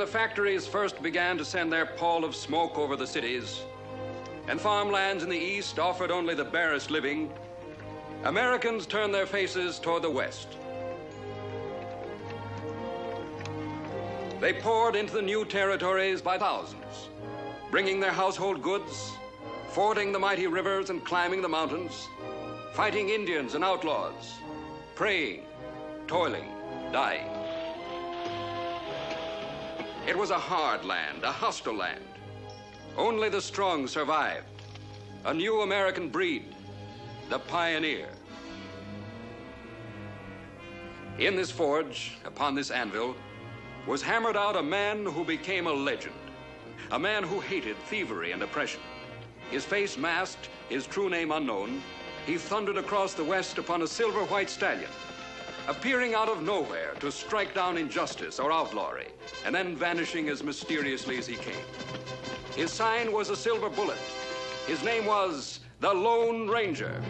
the factories first began to send their pall of smoke over the cities, and farmlands in the east offered only the barest living, Americans turned their faces toward the west. They poured into the new territories by thousands, bringing their household goods, fording the mighty rivers and climbing the mountains, fighting Indians and outlaws, praying, toiling, dying. It was a hard land, a hostile land. Only the strong survived. A new American breed, the pioneer. In this forge, upon this anvil, was hammered out a man who became a legend. A man who hated thievery and oppression. His face masked, his true name unknown, he thundered across the West upon a silver-white stallion, appearing out of nowhere to strike down injustice or outlawry, and then vanishing as mysteriously as he came. His sign was a silver bullet. His name was the Lone Ranger.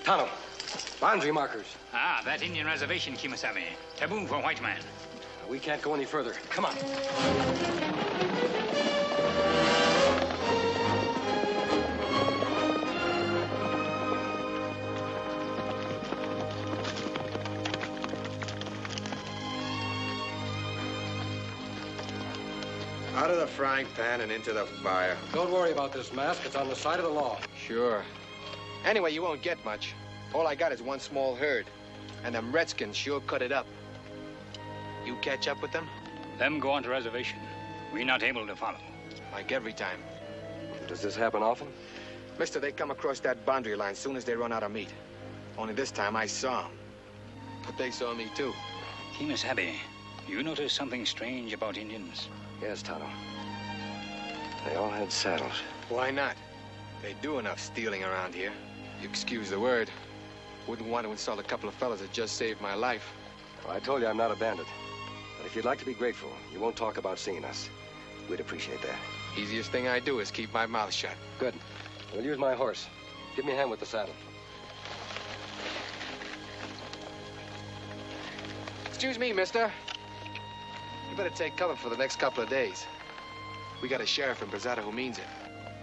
Tonto, boundary markers. Ah, that Indian reservation, Kimasabi. Taboo for white man. We can't go any further. Come on. Out of the frying pan and into the fire. Don't worry about this mask. It's on the side of the law. Sure. Anyway, you won't get much. All I got is one small herd. And them redskins sure cut it up. You catch up with them? Them go on to reservation. We not able to follow. Like every time. Does this happen often? Mister, they come across that boundary line soon as they run out of meat. Only this time I saw them. But they saw me too. Kimasabi, you notice something strange about Indians? Yes, Tonto. They all had saddles. Why not? They do enough stealing around here. You excuse the word. Wouldn't want to insult a couple of fellas that just saved my life. Well, I told you I'm not a bandit. But if you'd like to be grateful, you won't talk about seeing us. We'd appreciate that. Easiest thing I do is keep my mouth shut. Good. We'll use my horse. Give me a hand with the saddle. Excuse me, mister. You better take cover for the next couple of days. We got a sheriff in Brazada who means it.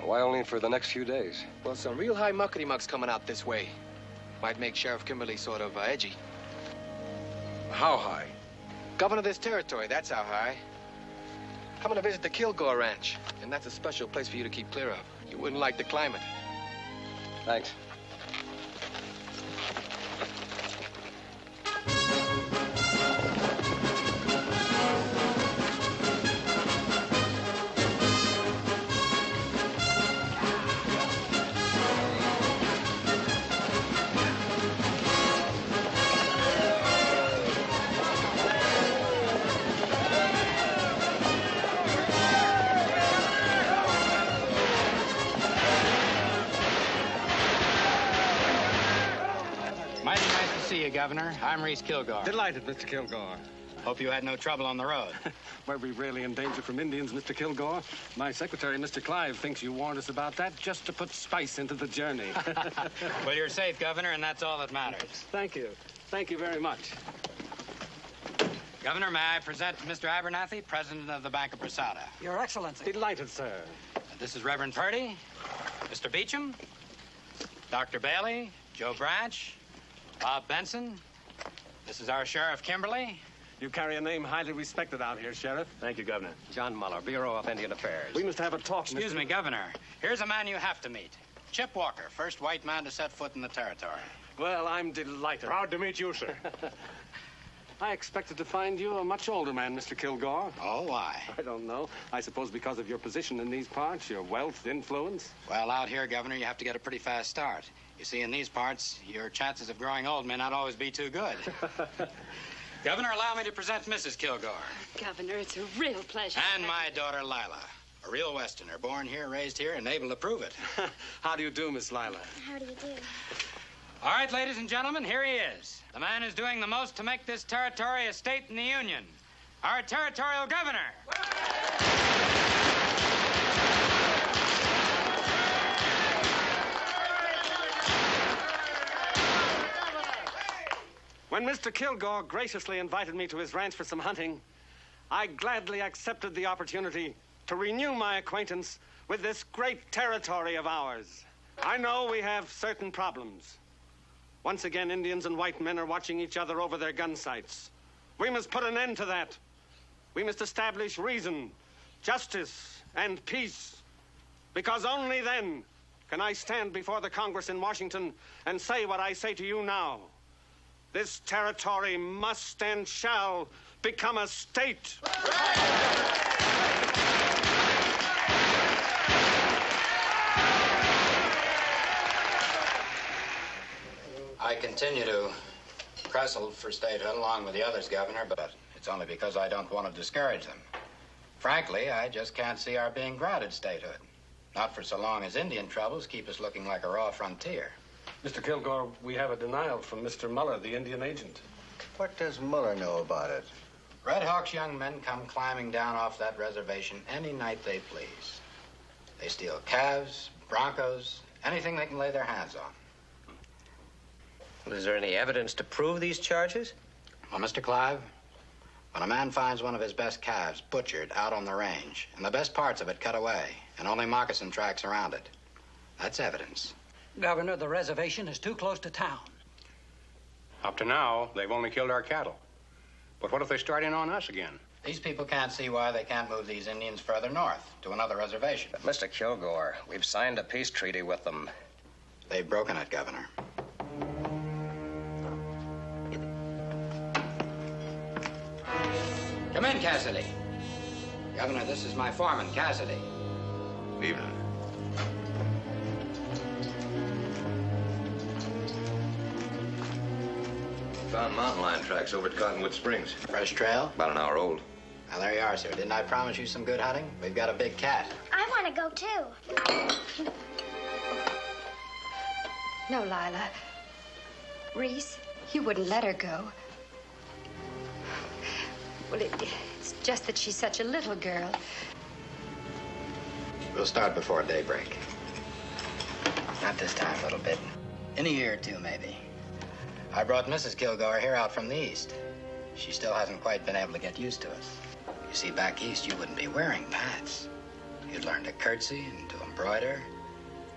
Why only for the next few days? Well, some real high muckety mucks coming out this way. Might make Sheriff Kimberly sort of edgy. How high? Governor of this territory, that's how high. Coming to visit the Kilgore Ranch, and that's a special place for you to keep clear of. You wouldn't like the climate. Thanks. Governor. I'm Reese Kilgore. Delighted, Mr. Kilgore. Hope you had no trouble on the road. Were we really in danger from Indians, Mr. Kilgore? My secretary, Mr. Clive, thinks you warned us about that just to put spice into the journey. Well, you're safe, Governor, and that's all that matters. Thank you. Thank you very much. Governor, may I present Mr. Abernathy, president of the Bank of Prasada? Your Excellency. Delighted, sir. This is Reverend Purdy, Mr. Beecham, Dr. Bailey, Joe Branch, Bob Benson. This is our Sheriff Kimberly. You carry a name highly respected out here, Sheriff. Thank you, Governor. John Muller, Bureau of Indian Affairs. We must have a talk, Excuse me, Governor. Here's a man you have to meet. Chip Walker, first white man to set foot in the territory. Well, I'm delighted. Proud to meet you, sir. I expected to find you a much older man, Mr. Kilgore. Oh, why? I don't know. I suppose because of your position in these parts, your wealth, influence. Well, out here, Governor, you have to get a pretty fast start. You see, in these parts, your chances of growing old may not always be too good. Governor, allow me to present Mrs. Kilgore. Governor, it's a real pleasure. And my daughter, Lila. A real Westerner, born here, raised here, and able to prove it. How do you do, Miss Lila? How do you do? All right, ladies and gentlemen, here he is. The man who's doing the most to make this territory a state in the Union. Our territorial governor. When Mr. Kilgore graciously invited me to his ranch for some hunting, I gladly accepted the opportunity to renew my acquaintance with this great territory of ours. I know we have certain problems. Once again, Indians and white men are watching each other over their gun sights. We must put an end to that. We must establish reason, justice, and peace. Because only then can I stand before the Congress in Washington and say what I say to you now. This territory must and shall become a state. I continue to wrestle for statehood along with the others, Governor, but it's only because I don't want to discourage them. Frankly, I just can't see our being granted statehood. Not for so long as Indian troubles keep us looking like a raw frontier. Mr. Kilgore, we have a denial from Mr. Muller, the Indian agent. What does Muller know about it? Red Hawk's young men come climbing down off that reservation any night they please. They steal calves, broncos, anything they can lay their hands on. Well, is there any evidence to prove these charges? Well, Mr. Clive, when a man finds one of his best calves butchered out on the range, and the best parts of it cut away, and only moccasin tracks around it, that's evidence. Governor, the reservation is too close to town. Up to now, they've only killed our cattle. But what if they start in on us again? These people can't see why they can't move these Indians further north to another reservation. But Mr. Kilgore, we've signed a peace treaty with them. They've broken it, Governor. Come in, Cassidy. Governor, this is my foreman, Cassidy. Evening. Found mountain lion tracks over at Cottonwood Springs. Fresh trail? About an hour old. Now, there you are, sir. Didn't I promise you some good hunting? We've got a big cat. I want to go, too. No, Lila. Reese, you wouldn't let her go. Well, it's just that she's such a little girl. We'll start before daybreak. Not this time, little bit. In a year or two, maybe. I brought Mrs. Kilgore here out from the east. She still hasn't quite been able to get used to us. You see, back east, you wouldn't be wearing pants. You'd learn to curtsy and to embroider.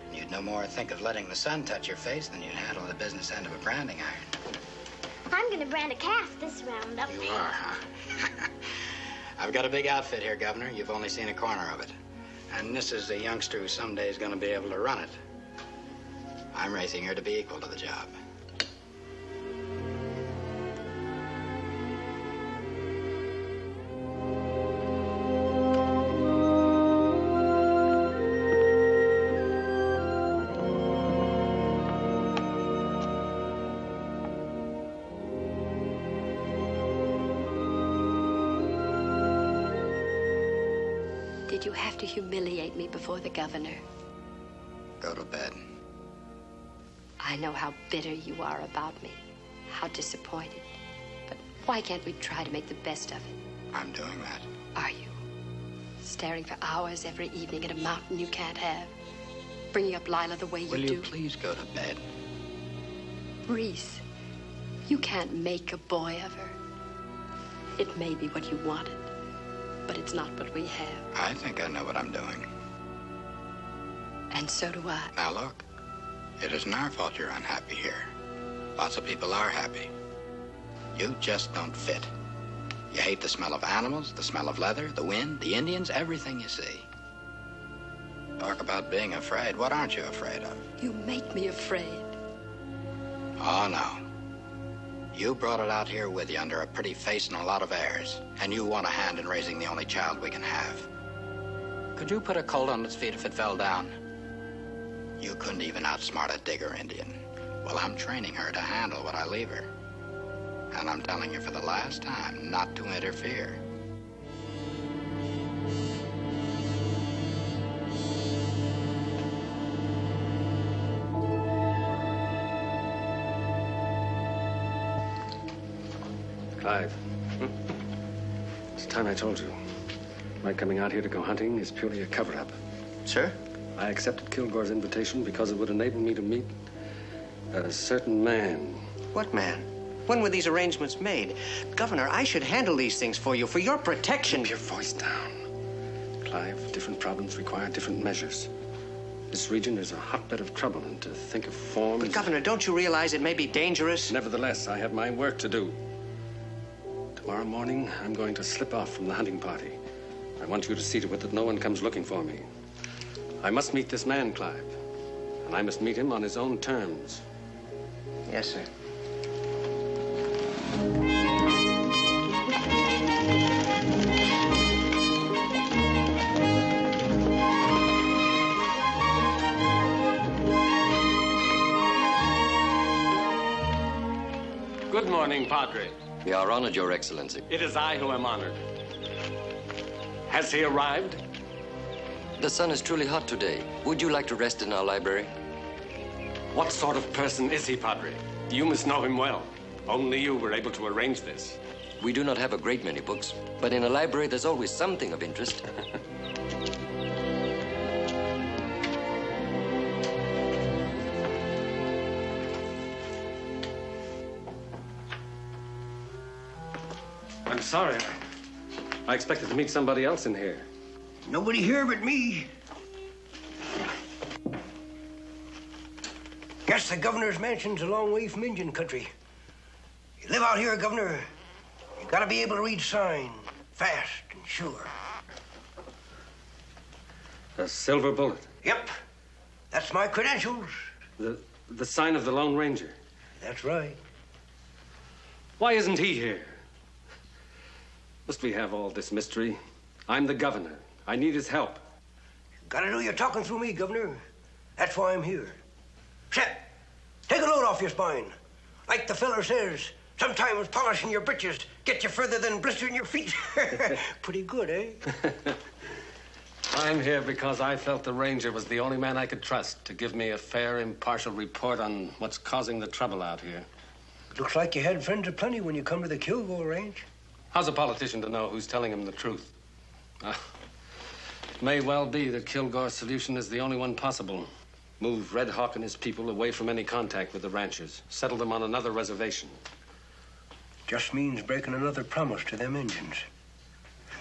And you'd no more think of letting the sun touch your face than you'd handle the business end of a branding iron. I'm I'm gonna brand a calf this roundup. You are, huh? I've got a big outfit here, Governor. You've only seen a corner of it. And this is the youngster who someday is going to be able to run it. I'm raising her to be equal to the job. Did you have to humiliate me before the governor? Go to bed. I know how bitter you are about me, how disappointed. But why can't we try to make the best of it? I'm doing that. Are you? Staring for hours every evening at a mountain you can't have? Bringing up Lila the way you do? Will you please go to bed? Reese, you can't make a boy of her. It may be what you wanted, but it's not what we have. I think I know what I'm doing. And so do I. Now look, it isn't our fault you're unhappy here. Lots of people are happy. You just don't fit. You hate the smell of animals, the smell of leather, the wind, the Indians, everything you see. Talk about being afraid. What aren't you afraid of? You make me afraid. Oh, no. You brought it out here with you under a pretty face and a lot of airs. And you want a hand in raising the only child we can have. Could you put a colt on its feet if it fell down? You couldn't even outsmart a Digger Indian. Well, I'm training her to handle what I leave her. And I'm telling you for the last time not to interfere. Clive. It's time I told you. My coming out here to go hunting is purely a cover-up. Sir? I accepted Kilgore's invitation because it would enable me to meet a certain man. What man? When were these arrangements made? Governor, I should handle these things for you, for your protection. Keep your voice down. Clive, different problems require different measures. This region is a hotbed of trouble, and to think of forms... But, Governor, don't you realize it may be dangerous? Nevertheless, I have my work to do. Tomorrow morning, I'm going to slip off from the hunting party. I want you to see to it that no one comes looking for me. I must meet this man, Clive. And I must meet him on his own terms. Yes, sir. Good morning, Padre. We are honored, Your Excellency. It is I who am honored. Has he arrived? The sun is truly hot today. Would you like to rest in our library? What sort of person is he, Padre? You must know him well. Only you were able to arrange this. We do not have a great many books, but in a library there's always something of interest. I'm sorry. I expected to meet somebody else in here. Nobody here but me. Guess the governor's mansion's a long way from Indian country. You live out here, Governor, you gotta be able to read sign, fast and sure. A silver bullet. Yep, that's my credentials. The sign of the Lone Ranger. That's right. Why isn't he here? Must we have all this mystery? I'm the governor. I need his help. Gotta do your talking through me, Governor. That's why I'm here. Shep, take a load off your spine. Like the fella says, sometimes polishing your britches gets you further than blistering your feet. Pretty good, eh? I'm here because I felt the ranger was the only man I could trust to give me a fair, impartial report on what's causing the trouble out here. Looks like you had friends aplenty when you come to the Kilgore Range. How's a politician to know who's telling him the truth? It may well be that Kilgore's solution is the only one possible. Move Red Hawk and his people away from any contact with the ranchers. Settle them on another reservation. Just means breaking another promise to them Indians.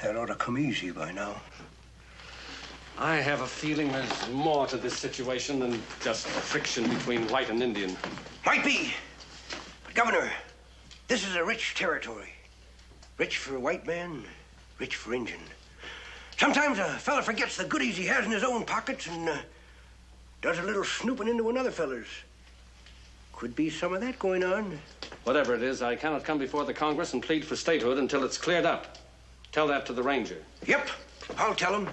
That ought to come easy by now. I have a feeling there's more to this situation than just friction between white and Indian. Might be. But, Governor, This is a rich territory. Rich for a white man, rich for Injun. Sometimes a fella forgets the goodies he has in his own pockets and does a little snooping into another fella's. Could be some of that going on. Whatever it is, I cannot come before the Congress and plead for statehood until it's cleared up. Tell that to the ranger. Yep, I'll tell him.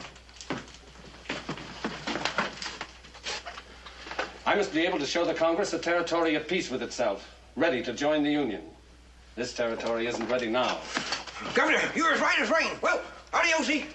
I must be able to show the Congress a territory at peace with itself, ready to join the Union. This territory isn't ready now. Governor, you're as right as rain. Well, adios-y.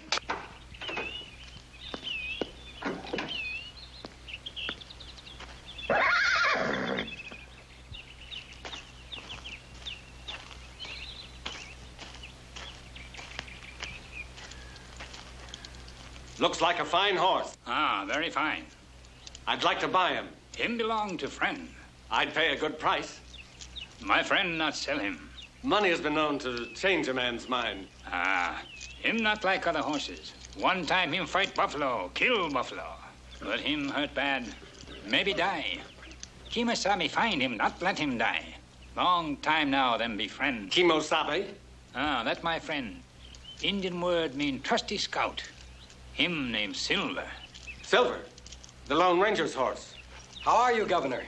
Looks like a fine horse. Ah, very fine. I'd like to buy him. Him belong to friend. I'd pay a good price. My friend not sell him. Money has been known to change a man's mind. Ah, him not like other horses. One time him fight buffalo, kill buffalo. But him hurt bad. Maybe die. Kemosabe find him, not let him die. Long time now, them be friend. Kemosabe? Ah, that my friend. Indian word mean trusty scout. Him named Silver. Silver? The Lone Ranger's horse. How are you, Governor?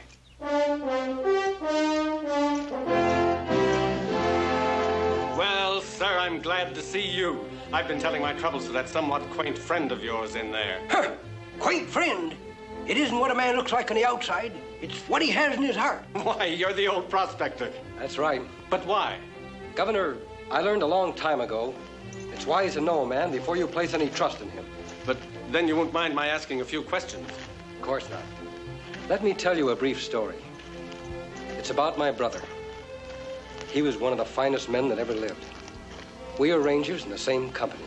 Well, sir, I'm glad to see you. I've been telling my troubles to that somewhat quaint friend of yours in there. Huh. Quaint friend? It isn't what a man looks like on the outside. It's what he has in his heart. Why, you're the old prospector. That's right. But why? Governor, I learned a long time ago, it's wise to know a man before you place any trust in him. But then you won't mind my asking a few questions. Of course not. Let me tell you a brief story. It's about my brother. He was one of the finest men that ever lived. We were rangers in the same company.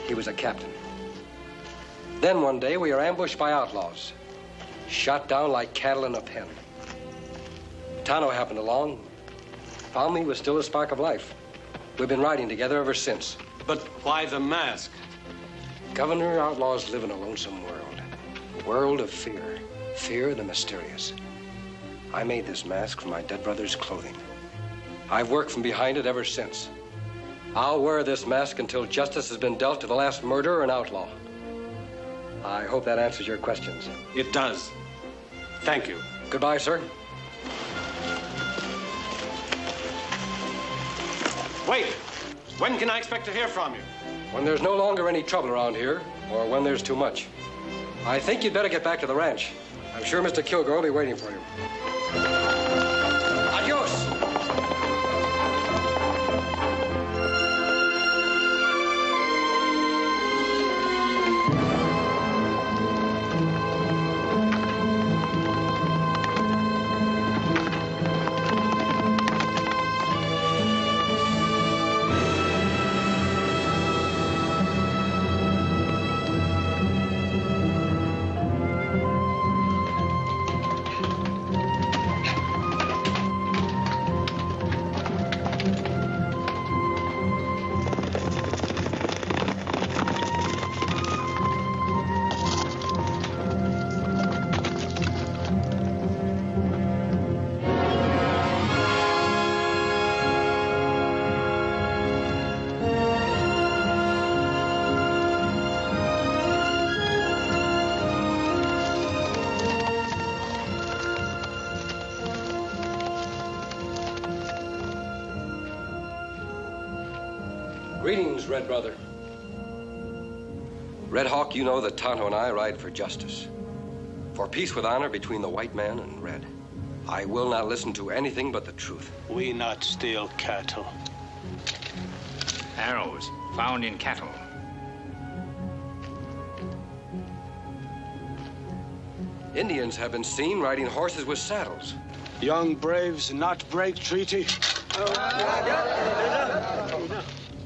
He was a captain. Then one day we were ambushed by outlaws, shot down like cattle in a pen. Tano happened along, found me with still a spark of life. We've been riding together ever since. But why the mask? Governor, outlaws live in a lonesome world. A world of fear. Fear of the mysterious. I made this mask from my dead brother's clothing. I've worked from behind it ever since. I'll wear this mask until justice has been dealt to the last murderer and outlaw. I hope that answers your questions. It does. Thank you. Goodbye, sir. Wait! When can I expect to hear from you? When there's no longer any trouble around here, or when there's too much. I think you'd better get back to the ranch. I'm sure Mr. Kilgore will be waiting for you. Adios! Greetings, Red Brother. Red Hawk, you know that Tonto and I ride for justice. For peace with honor between the white man and Red. I will not listen to anything but the truth. We not steal cattle. Arrows found in cattle. Indians have been seen riding horses with saddles. Young braves not break treaty.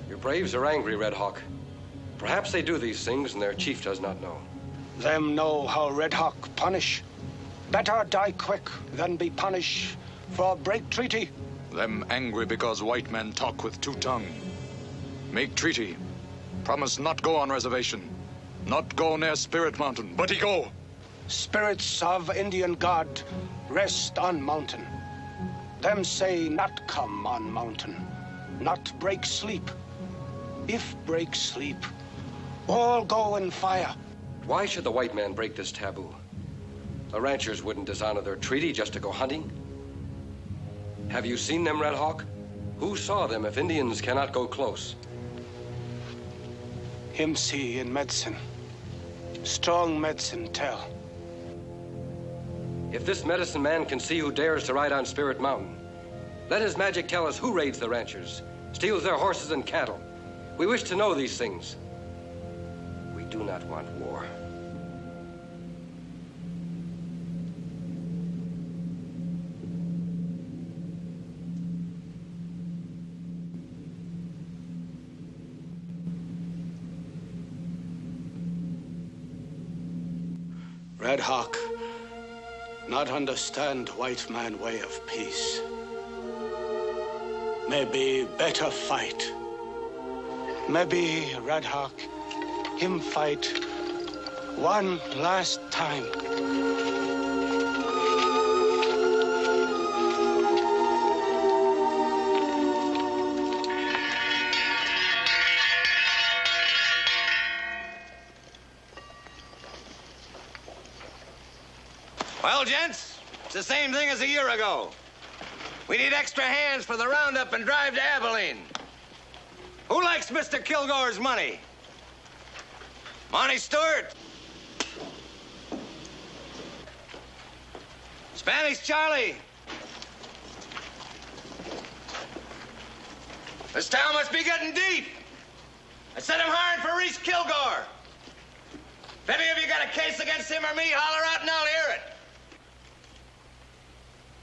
Your braves are angry, Red Hawk. Perhaps they do these things and their chief does not know. Them know how Red Hawk punish. Better die quick than be punished for break treaty. Them angry because white men talk with two tongue. Make treaty. Promise not go on reservation. Not go near Spirit Mountain, but he go. Spirits of Indian God rest on mountain. Them say not come on mountain, not break sleep. If break sleep, all go in fire. Why should the white man break this taboo? The ranchers wouldn't dishonor their treaty just to go hunting. Have you seen them, Red Hawk? Who saw them if Indians cannot go close? Him see in medicine. Strong medicine tell. If this medicine man can see who dares to ride on Spirit Mountain, let his magic tell us who raids the ranchers, steals their horses and cattle. We wish to know these things. We do not want war. Red Hawk, not understand white man way of peace. Maybe better fight. Maybe Red Hawk, him fight one last time. Well, gents, it's the same thing as a year ago. We need extra hands for the roundup and drive to Abilene. Who likes Mr. Kilgore's money? Monty Stewart? Spanish Charlie? This town must be getting deep. I said I'm hiring for Reese Kilgore. If any of you got a case against him or me, holler out and I'll hear it.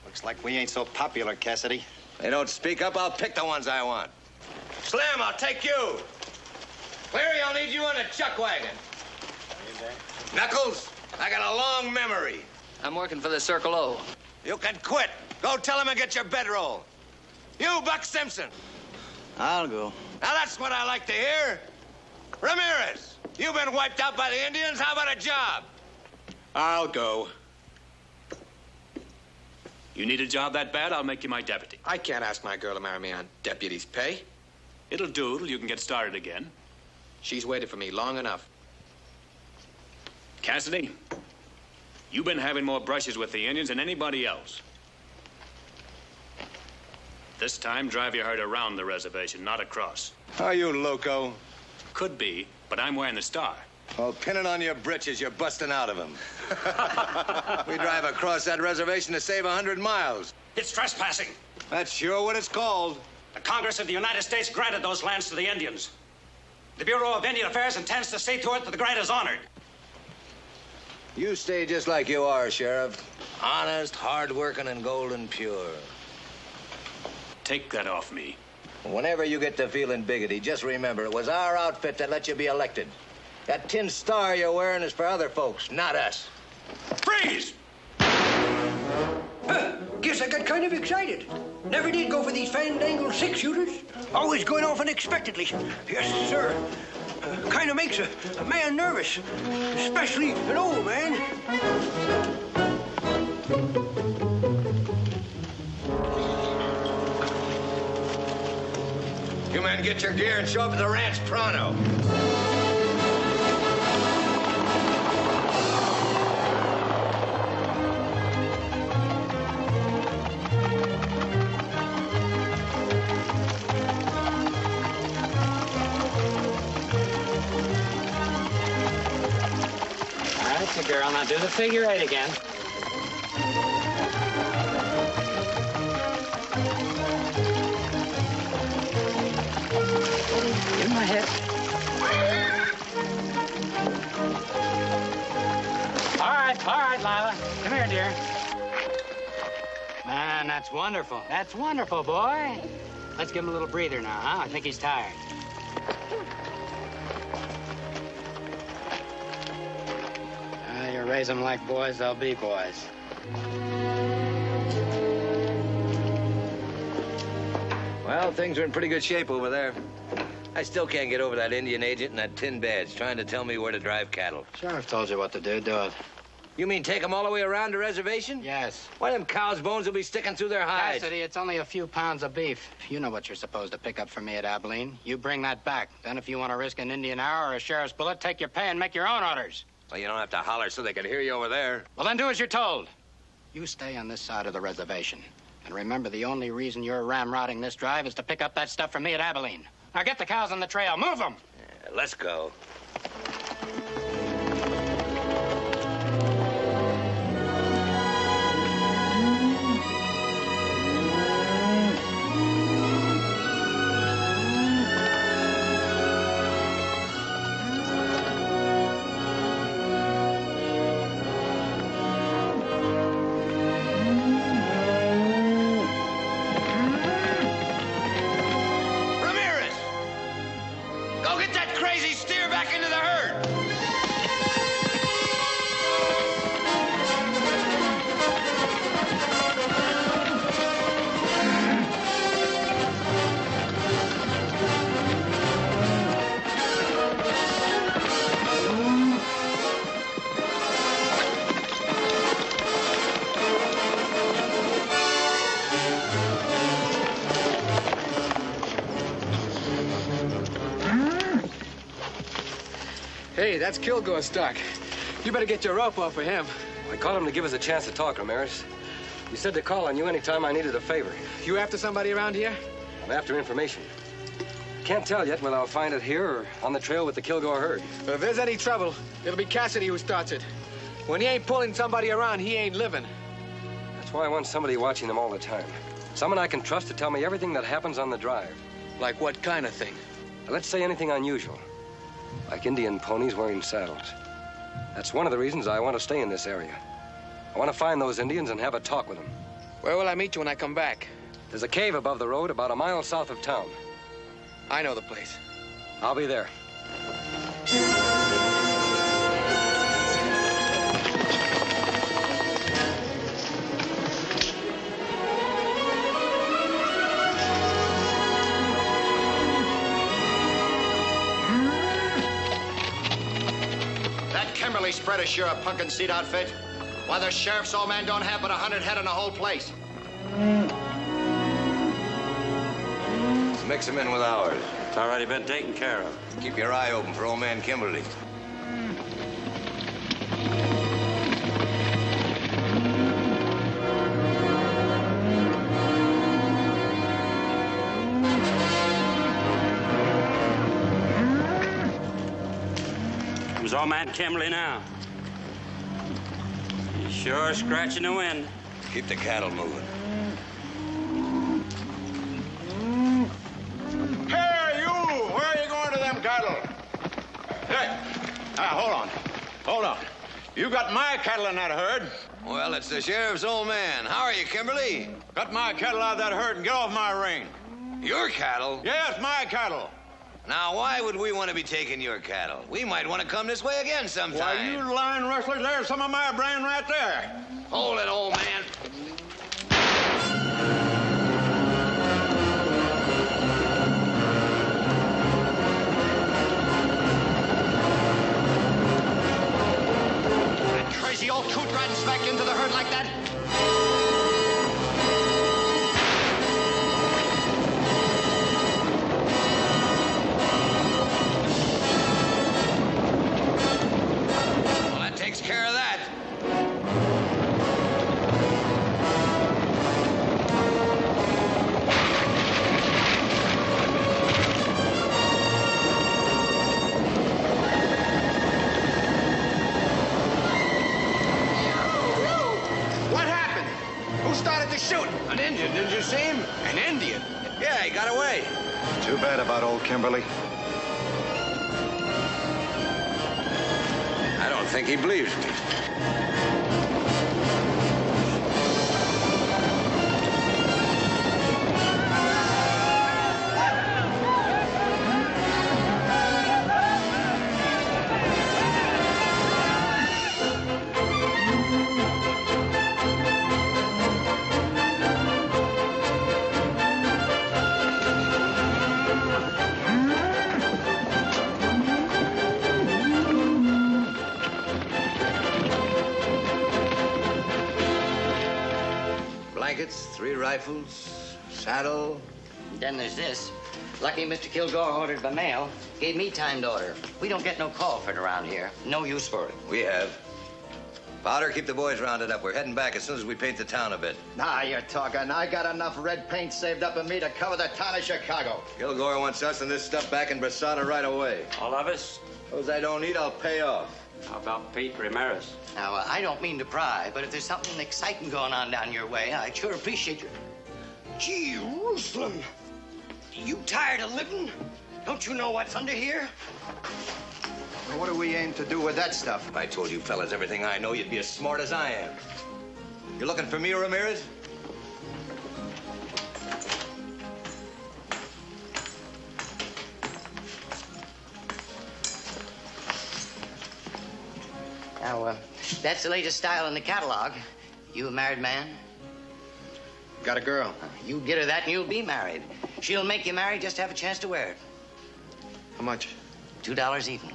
Looks like we ain't so popular, Cassidy. They don't speak up, I'll pick the ones I want. Slim, I'll take you. Cleary, I'll need you on a chuck wagon. Knuckles, I got a long memory. I'm working for the Circle O. You can quit. Go tell him and get your bedroll. You, Buck Simpson. I'll go. Now that's what I like to hear. Ramirez, you've been wiped out by the Indians. How about a job? I'll go. You need a job that bad, I'll make you my deputy. I can't ask my girl to marry me on deputy's pay. It'll do till you can get started again. She's waited for me long enough. Cassidy, you've been having more brushes with the Indians than anybody else. This time, drive your herd around the reservation, not across. Are you loco? Could be, but I'm wearing the star. Well, pin it on your britches. You're busting out of them. We drive across that reservation to save 100 miles. It's trespassing. That's sure what it's called. The Congress of the United States granted those lands to the Indians. The Bureau of Indian Affairs intends to see to it that the grant is honored. You stay just like you are, Sheriff. Honest, hard-working, and golden pure. Take that off me. Whenever you get to feeling biggity, just remember it was our outfit that let you be elected. That tin star you're wearing is for other folks, not us. Freeze! Guess I got kind of excited. Never did go for these fandangled six-shooters. Always going off unexpectedly. Yes, sir. Kind of makes a man nervous, especially an old man. You men get your gear and show up at the ranch pronto. That's a girl. Now do the figure eight again. Give my head. All right, Lila. Come here, dear. Man, that's wonderful. That's wonderful, boy. Let's give him a little breather now, huh? I think he's tired. You raise them like boys, they'll be boys. Well, things are in pretty good shape over there. I still can't get over that Indian agent and that tin badge trying to tell me where to drive cattle. Sheriff told you what to do. Do it. You mean take them all the way around the reservation? Yes. Why, them cows' bones will be sticking through their hides. Cassidy, it's only a few pounds of beef. You know what you're supposed to pick up for me at Abilene. You bring that back. Then if you want to risk an Indian hour or a sheriff's bullet, take your pay and make your own orders. Well, you don't have to holler so they can hear you over there. Well, then do as you're told. You stay on this side of the reservation. And remember, the only reason you're ramrodding this drive is to pick up that stuff for me at Abilene. Now get the cows on the trail. Move them! Yeah, let's go. Hey, that's Kilgore stuck. You better get your rope off of him. I called him to give us a chance to talk, Ramirez. He said to call on you anytime I needed a favor. You after somebody around here? I'm after information. Can't tell yet whether I'll find it here or on the trail with the Kilgore herd. But if there's any trouble, it'll be Cassidy who starts it. When he ain't pulling somebody around, he ain't living. That's why I want somebody watching them all the time. Someone I can trust to tell me everything that happens on the drive. Like what kind of thing? Let's say anything unusual. Like Indian ponies wearing saddles. That's one of the reasons I want to stay in this area. I want to find those Indians and have a talk with them. Where will I meet you when I come back? There's a cave above the road about a mile south of town. I know the place. I'll be there. Kimberly spread is sure a pumpkin seed outfit. Why, the sheriff's old man don't have but 100 head in the whole place. Let's mix them in with ours. It's already been taken care of. Keep your eye open for old man Kimberly. Comes old man Kimberly now. He's sure scratching the wind. Keep the cattle moving. Hey, you! Where are you going to them cattle? Hey, hold on. Hold on. You got my cattle in that herd. Well, it's the sheriff's old man. How are you, Kimberly? Cut my cattle out of that herd and get off my ring. Your cattle? Yes, my cattle. Now, why would we want to be taking your cattle? We might want to come this way again sometime. Why, you lying rustlers, there's some of my brain right there. Hold it, old man. That crazy old coot riding smack into the herd like that? Takes care of that. What happened? Who started the shooting? An Indian, didn't you see him? An Indian? Yeah, he got away. Too bad about old Kimberly. I don't think he believes me. blankets, 3 rifles, saddle. Then there's this. Lucky Mr. Kilgore ordered by mail. Gave me time to order. We don't get no call for it around here. No use for it. We have. Powder, keep the boys rounded up. We're heading back as soon as we paint the town a bit. Nah, you're talking. I got enough red paint saved up in me to cover the town of Chicago. Kilgore wants us and this stuff back in Brasada right away. All of us? Those I don't need, I'll pay off. How about Pete Ramirez? Now, I don't mean to pry, but if there's something exciting going on down your way, I'd sure appreciate your... Jerusalem! You tired of living? Don't you know what's under here? Well, what do we aim to do with that stuff? If I told you fellas everything I know, you'd be as smart as I am. You looking for me, Ramirez? Now, that's the latest style in the catalog. You a married man? Got a girl. You get her that and you'll be married. She'll make you married just to have a chance to wear it. How much? $2 even.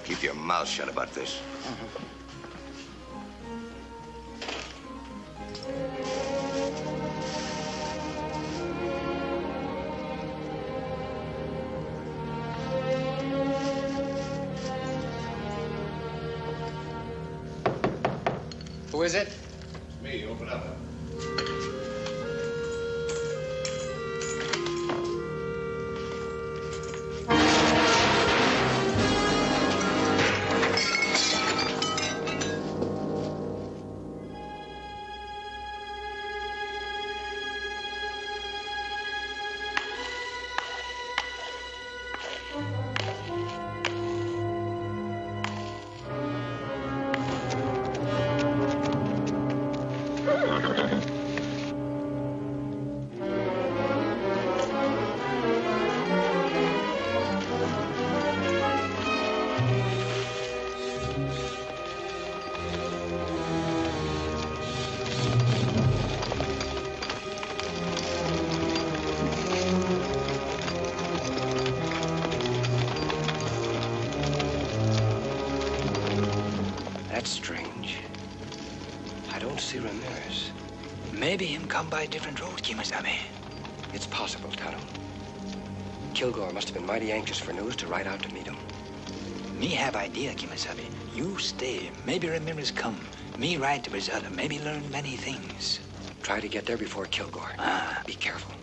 Keep your mouth shut about this. Who is it? It's me. Open up. That's strange. I don't see Ramirez. Maybe him come by a different road, Kimasabi. It's possible, Tonto. Kilgore must have been mighty anxious for news to ride out to meet him. Me have idea, Kimasabi. You stay. Maybe Ramirez come. Me ride to Brasada. Maybe learn many things. Try to get there before Kilgore. Be careful.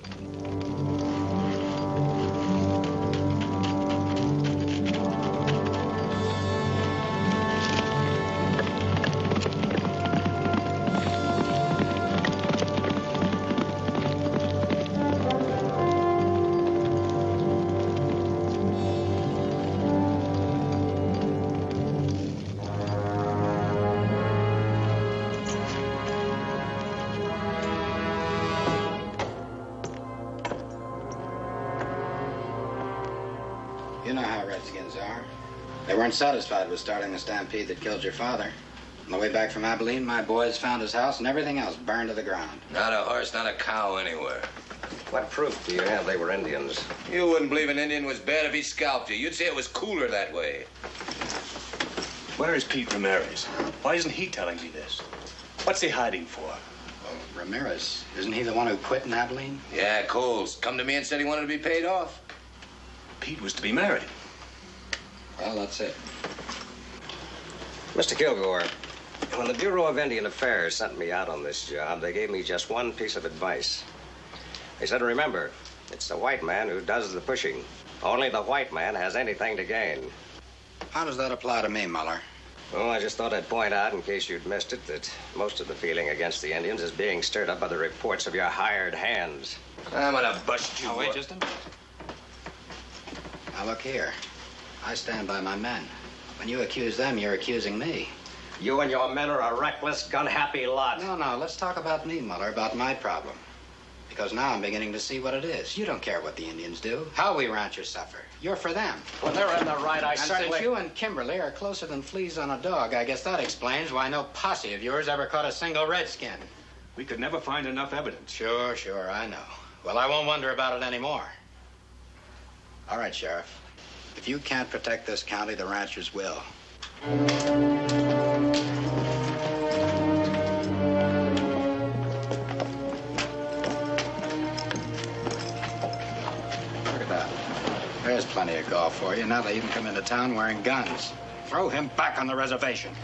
You know how Redskins are. They weren't satisfied with starting the stampede that killed your father. On the way back from Abilene, my boys found his house and everything else burned to the ground. Not a horse, not a cow anywhere. What proof do you have they were Indians? You wouldn't believe an Indian was bad if he scalped you. You'd say it was cooler that way. Where is Pete Ramirez? Why isn't he telling me this? What's he hiding for? Well, Ramirez, isn't he the one who quit in Abilene? Yeah, Coles. Come to me and said he wanted to be paid off. Pete was to be married. Well, that's it. Mr. Kilgore, when the Bureau of Indian Affairs sent me out on this job, they gave me just one piece of advice. They said, remember, it's the white man who does the pushing. Only the white man has anything to gain. How does that apply to me, Muller? Well, I just thought I'd point out, in case you'd missed it, that most of the feeling against the Indians is being stirred up by the reports of your hired hands. I'm gonna bust you. Oh, wait just a minute. Now, look here. I stand by my men. When you accuse them, you're accusing me. You and your men are a reckless, gun-happy lot. No, let's talk about me, Muller, about my problem. Because now I'm beginning to see what it is. You don't care what the Indians do, how we ranchers suffer. You're for them. When they're in the right, And since you and Kimberly are closer than fleas on a dog, I guess that explains why no posse of yours ever caught a single redskin. We could never find enough evidence. Sure, I know. Well, I won't wonder about it anymore. All right, Sheriff. If you can't protect this county, the ranchers will. There's plenty of golf for you. Now they even come into town wearing guns. Throw him back on the reservation.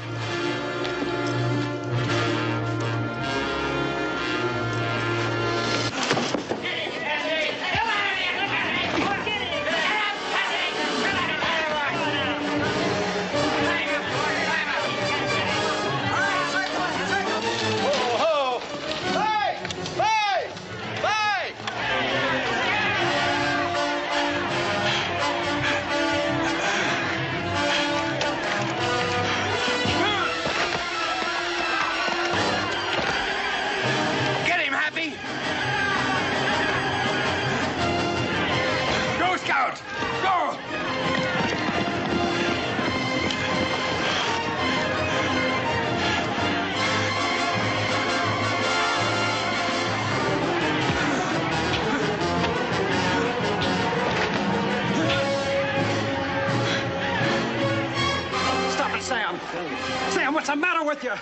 Sam, what's the matter with you?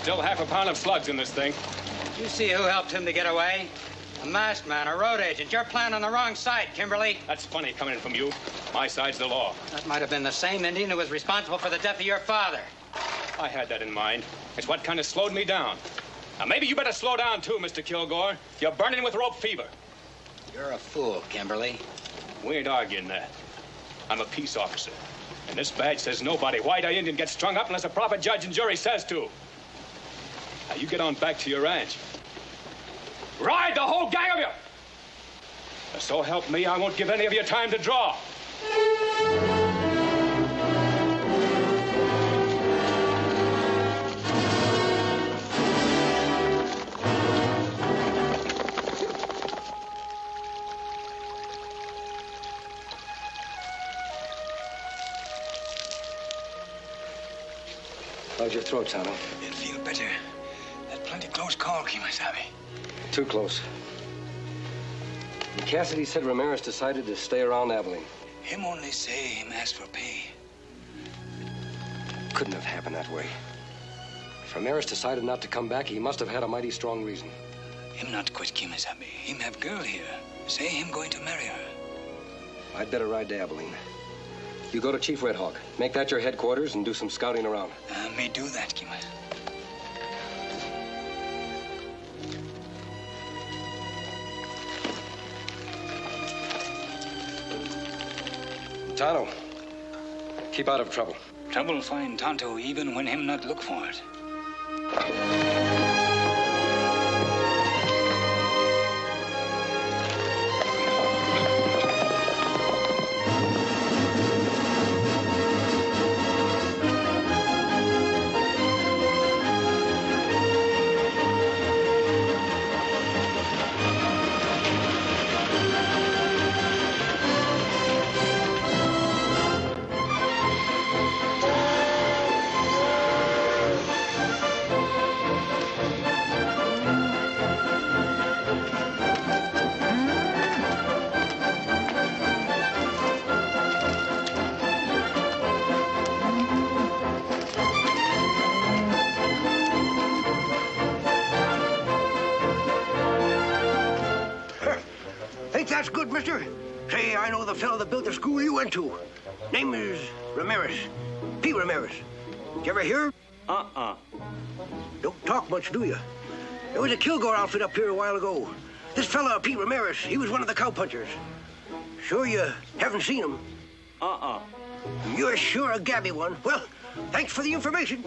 Still half a pound of slugs in this thing. You see who helped him to get away? A masked man, a road agent. You're playing on the wrong side, Kimberly. That's funny coming in from you. My side's the law. That might have been the same Indian who was responsible for the death of your father. I had that in mind. It's what kind of slowed me down. Now, maybe you better slow down, too, Mr. Kilgore. You're burning with rope fever. You're a fool, Kimberly. We ain't arguing that. I'm a peace officer. And this badge says nobody, white or Indian, gets strung up unless a proper judge and jury says to. Now, you get on back to your ranch. Ride, the whole gang of you! So help me, I won't give any of you time to draw. How's your throat, Tano? It'll feel better. That plenty close call, Kimasabi. Too close. Cassidy said Ramirez decided to stay around Abilene. Him only say him ask for pay. Couldn't have happened that way. If Ramirez decided not to come back, he must have had a mighty strong reason. Him not quit Kimasabi. Him have girl here. Say him going to marry her. I'd better ride to Abilene. You go to Chief Red Hawk. Make that your headquarters and do some scouting around. May do that, Kimas. Tano, keep out of trouble. Trouble find Tonto even when him not look for it. That's good, mister. Say, I know the fellow that built the school you went to. Name is Ramirez. Pete Ramirez. Did you ever hear? Don't talk much, do you? There was a Kilgore outfit up here a while ago. This fella, Pete Ramirez, he was one of the cowpunchers. Sure you haven't seen him? You're sure a gabby one. Well, thanks for the information.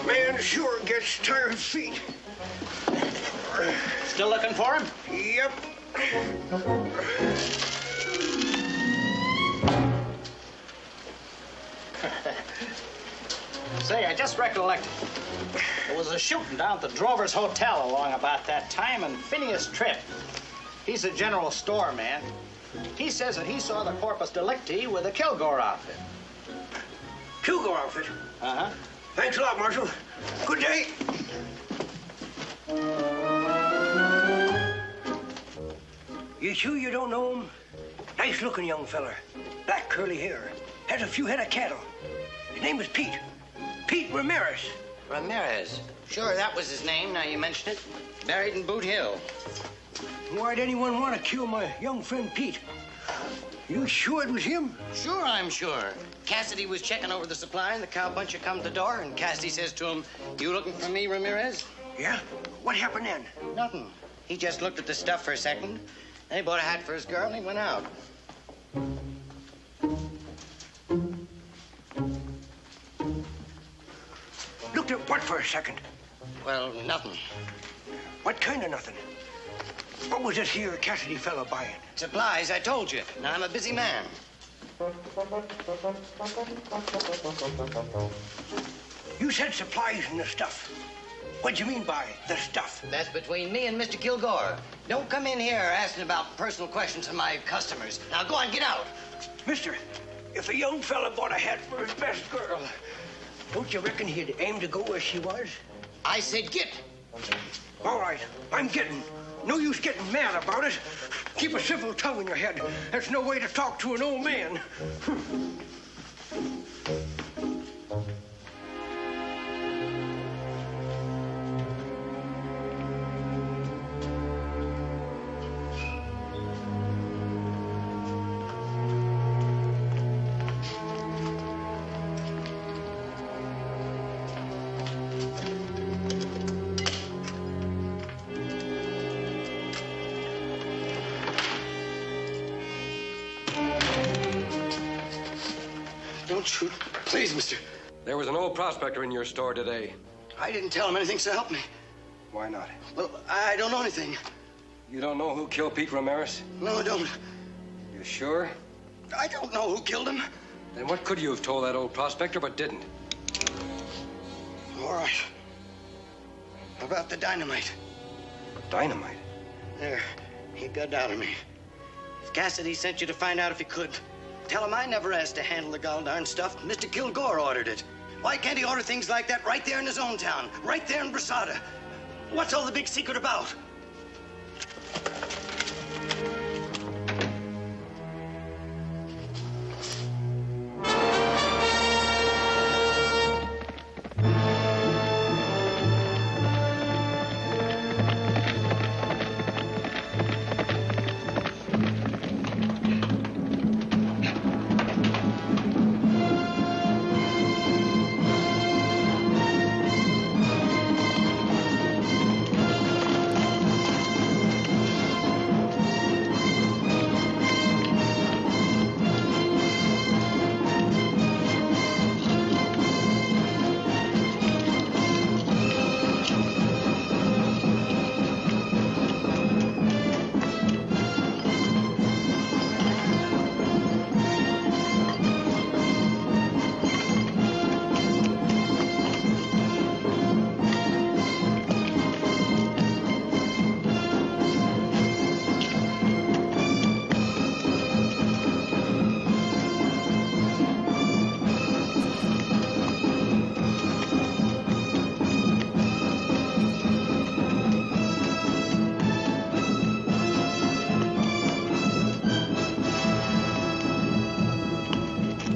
Man sure gets tired feet. Still looking for him? Yep. Say, I just recollected. There was a shooting down at the Drovers Hotel along about that time, and Phineas Tripp, he's a general store man. He says that he saw the Corpus Delicti with a Kilgore outfit. Kilgore outfit? Uh-huh. Thanks a lot, Marshal. Good day. You sure you don't know him? Nice-looking young feller. Black curly hair. Has a few head of cattle. His name is Pete. Pete Ramirez. Ramirez? Sure, that was his name, now you mention it. Buried in Boot Hill. Why'd anyone want to kill my young friend Pete? You sure it was him? Sure, I'm sure. Cassidy was checking over the supply, and the cowpuncher come to the door, and Cassidy says to him, "You looking for me, Ramirez?" Yeah? What happened then? Nothing. He just looked at the stuff for a second. Then he bought a hat for his girl, and he went out. Looked at what for a second? Well, nothing. What kind of nothing? What was this here Cassidy fella buying? Supplies, I told you. Now, I'm a busy man. You said supplies and the stuff. What'd you mean by the stuff? That's between me and Mr. Kilgore. Don't come in here asking about personal questions of my customers. Now, go on, get out. Mister, if a young fella bought a hat for his best girl, don't you reckon he'd aim to go where she was? I said get. All right, I'm getting. No use getting mad about it. Keep a civil tongue in your head. That's no way to talk to an old man. Don't shoot. Please, mister. There was an old prospector in your store today. I didn't tell him anything, so help me. Why not? Well, I don't know anything. You don't know who killed Pete Ramirez? No, I don't. You sure? I don't know who killed him. Then what could you have told that old prospector but didn't? All right. About the dynamite. Dynamite? There. He got out of me. If Cassidy sent you to find out if he could, tell him I never asked to handle the goldarn stuff. Mr. Kilgore ordered it. Why can't he order things like that right there in his own town? Right there in Brasada? What's all the big secret about?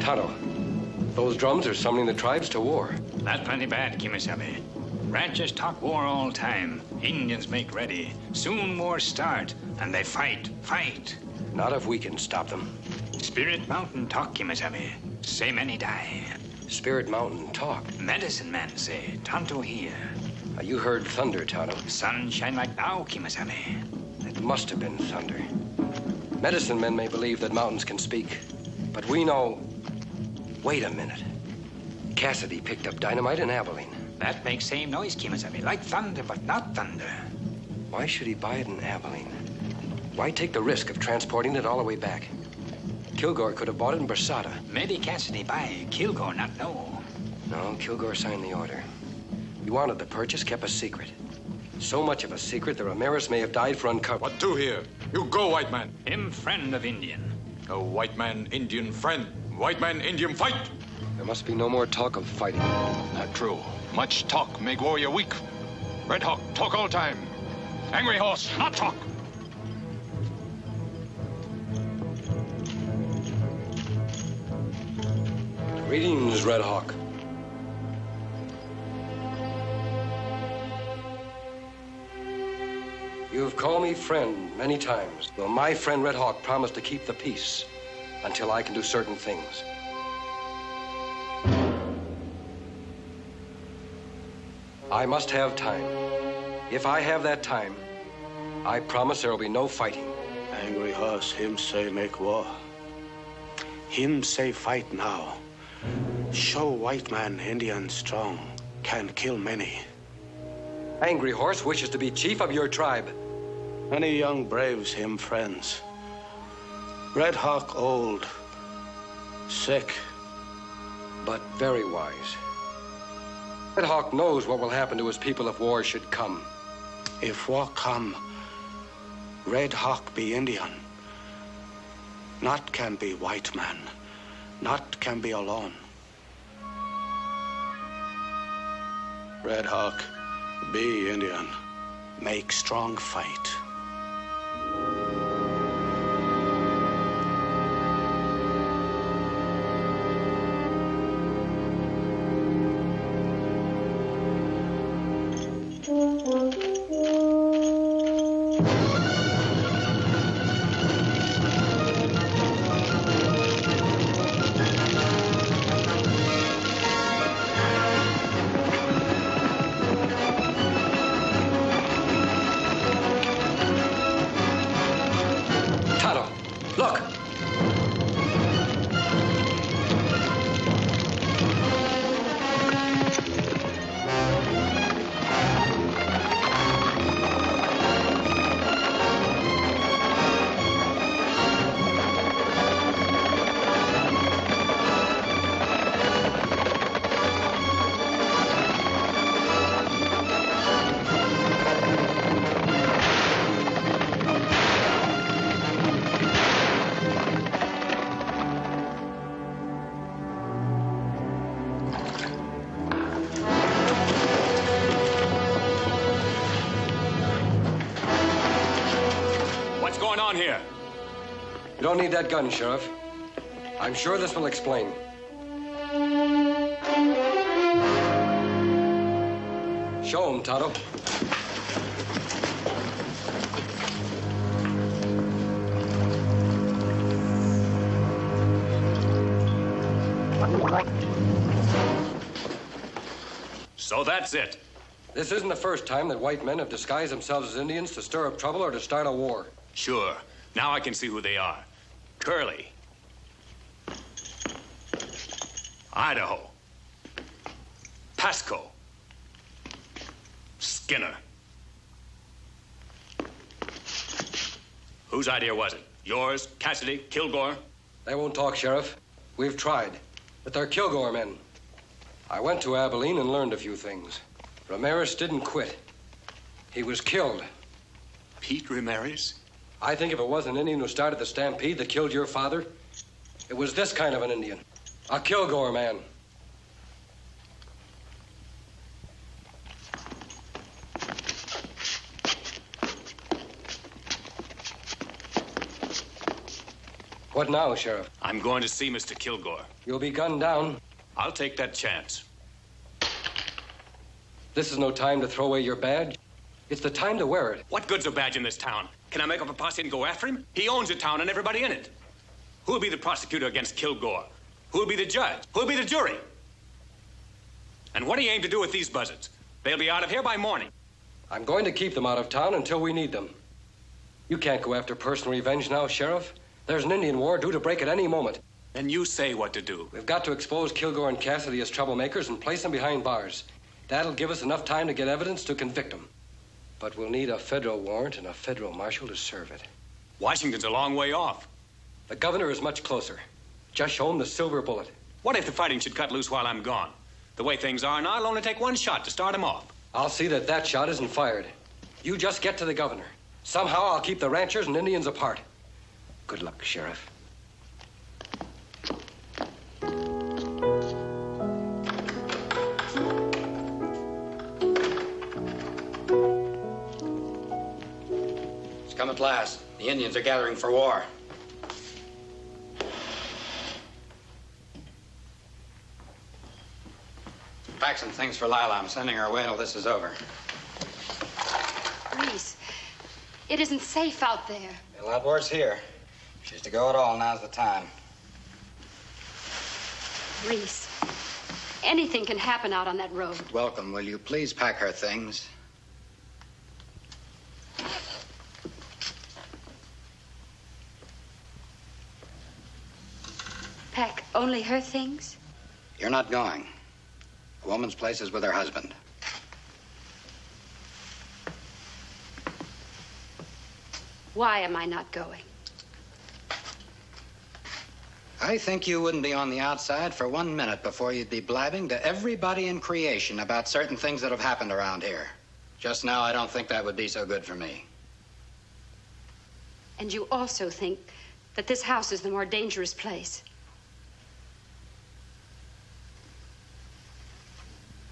Tonto, those drums are summoning the tribes to war. That's plenty bad, Kimasabi. Ranchers talk war all time. Indians make ready. Soon war start, and they fight. Not if we can stop them. Spirit Mountain talk, Kimasabi. Say many die. Spirit Mountain talk? Medicine man say, Tonto here. You heard thunder, Tonto. Sun shine like now, Kimasabi. It must have been thunder. Medicine men may believe that mountains can speak, but we know... Wait a minute. Cassidy picked up dynamite in Abilene. That makes same noise, Kimasabi. Like thunder, but not thunder. Why should he buy it in Abilene? Why take the risk of transporting it all the way back? Kilgore could have bought it in Brasada. Maybe Cassidy buy, Kilgore not know. No, Kilgore signed the order. He wanted the purchase kept a secret. So much of a secret that Ramirez may have died for uncovered. What do here? You go, white man. Him friend of Indian. A white man, Indian friend. White man, Indian fight. There must be no more talk of fighting. Not true. Much talk make warrior weak. Red Hawk, talk all time. Angry Horse, not talk. Greetings, Red Hawk. You have called me friend many times. Well, my friend Red Hawk promised to keep the peace until I can do certain things. I must have time. If I have that time, I promise there will be no fighting. Angry Horse, him say make war. Him say fight now. Show white man Indian strong, can kill many. Angry Horse wishes to be chief of your tribe. Many young braves him friends. Red Hawk old, sick. But very wise. Red Hawk knows what will happen to his people if war should come. If war come, Red Hawk be Indian. Not can be white man. Not can be alone. Red Hawk be Indian. Make strong fight. going on here? You don't need that gun, Sheriff. I'm sure this will explain. Show him, Tonto. So that's it. This isn't the first time that white men have disguised themselves as Indians to stir up trouble or to start a war. Sure. Now I can see who they are. Curly. Idaho. Pasco. Skinner. Whose idea was it? Yours, Cassidy, Kilgore? They won't talk, Sheriff. We've tried. But they're Kilgore men. I went to Abilene and learned a few things. Ramirez didn't quit. He was killed. Pete Ramirez? I think if it wasn't an Indian who started the stampede that killed your father, it was this kind of an Indian. A Kilgore man. What now, Sheriff? I'm going to see Mr. Kilgore. You'll be gunned down. I'll take that chance. This is no time to throw away your badge. It's the time to wear it. What good's a badge in this town? Can I make up a posse and go after him? He owns the town and everybody in it. Who'll be the prosecutor against Kilgore? Who'll be the judge? Who'll be the jury? And what do you aim to do with these buzzards? They'll be out of here by morning. I'm going to keep them out of town until we need them. You can't go after personal revenge now, Sheriff. There's an Indian war due to break at any moment. Then you say what to do. We've got to expose Kilgore and Cassidy as troublemakers and place them behind bars. That'll give us enough time to get evidence to convict them. But we'll need a federal warrant and a federal marshal to serve it. Washington's a long way off. The governor is much closer. Just show him the silver bullet. What if the fighting should cut loose while I'm gone? The way things are now, it'll only take one shot to start him off. I'll see that that shot isn't fired. You just get to the governor. Somehow I'll keep the ranchers and Indians apart. Good luck, Sheriff. It's come at last. The Indians are gathering for war. Pack some things for Lila. I'm sending her away till this is over. Reese, it isn't safe out there. A lot worse here. If she's to go at all, now's the time. Reese, anything can happen out on that road. Welcome. Will you please pack her things? Pack only her things? You're not going. A woman's place is with her husband. Why am I not going? I think you wouldn't be on the outside for 1 minute before you'd be blabbing to everybody in creation about certain things that have happened around here. Just now, I don't think that would be so good for me. And you also think that this house is the more dangerous place.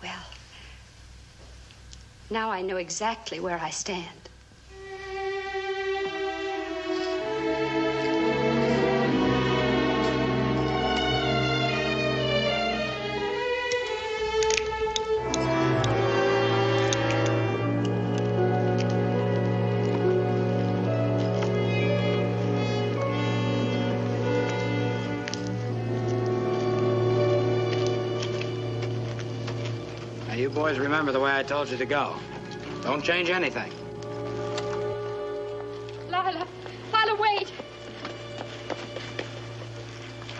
Well, now I know exactly where I stand. You boys remember the way I told you to go. Don't change anything. Lila, wait.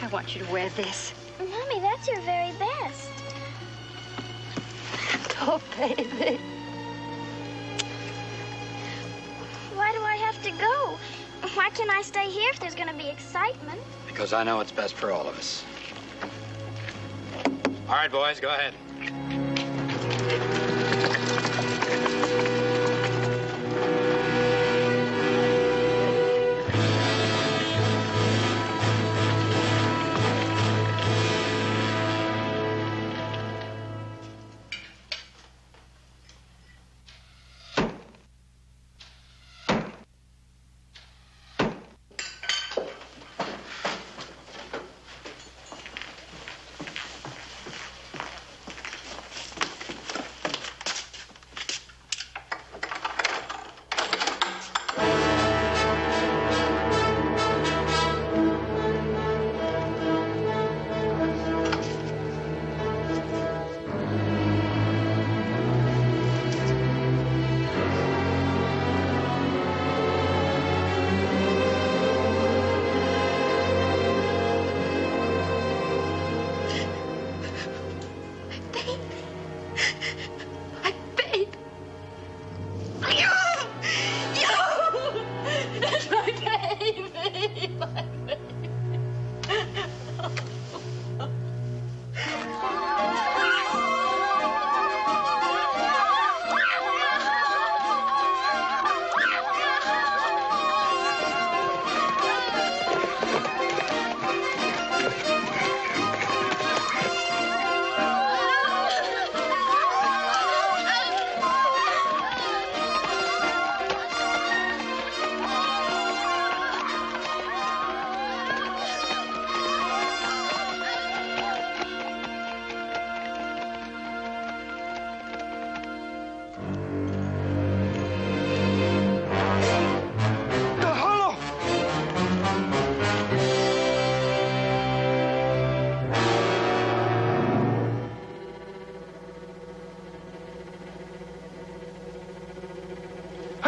I want you to wear this. Mommy, that's your very best. Oh, baby. Why do I have to go? Why can't I stay here if there's going to be excitement? Because I know it's best for all of us. All right, boys, go ahead.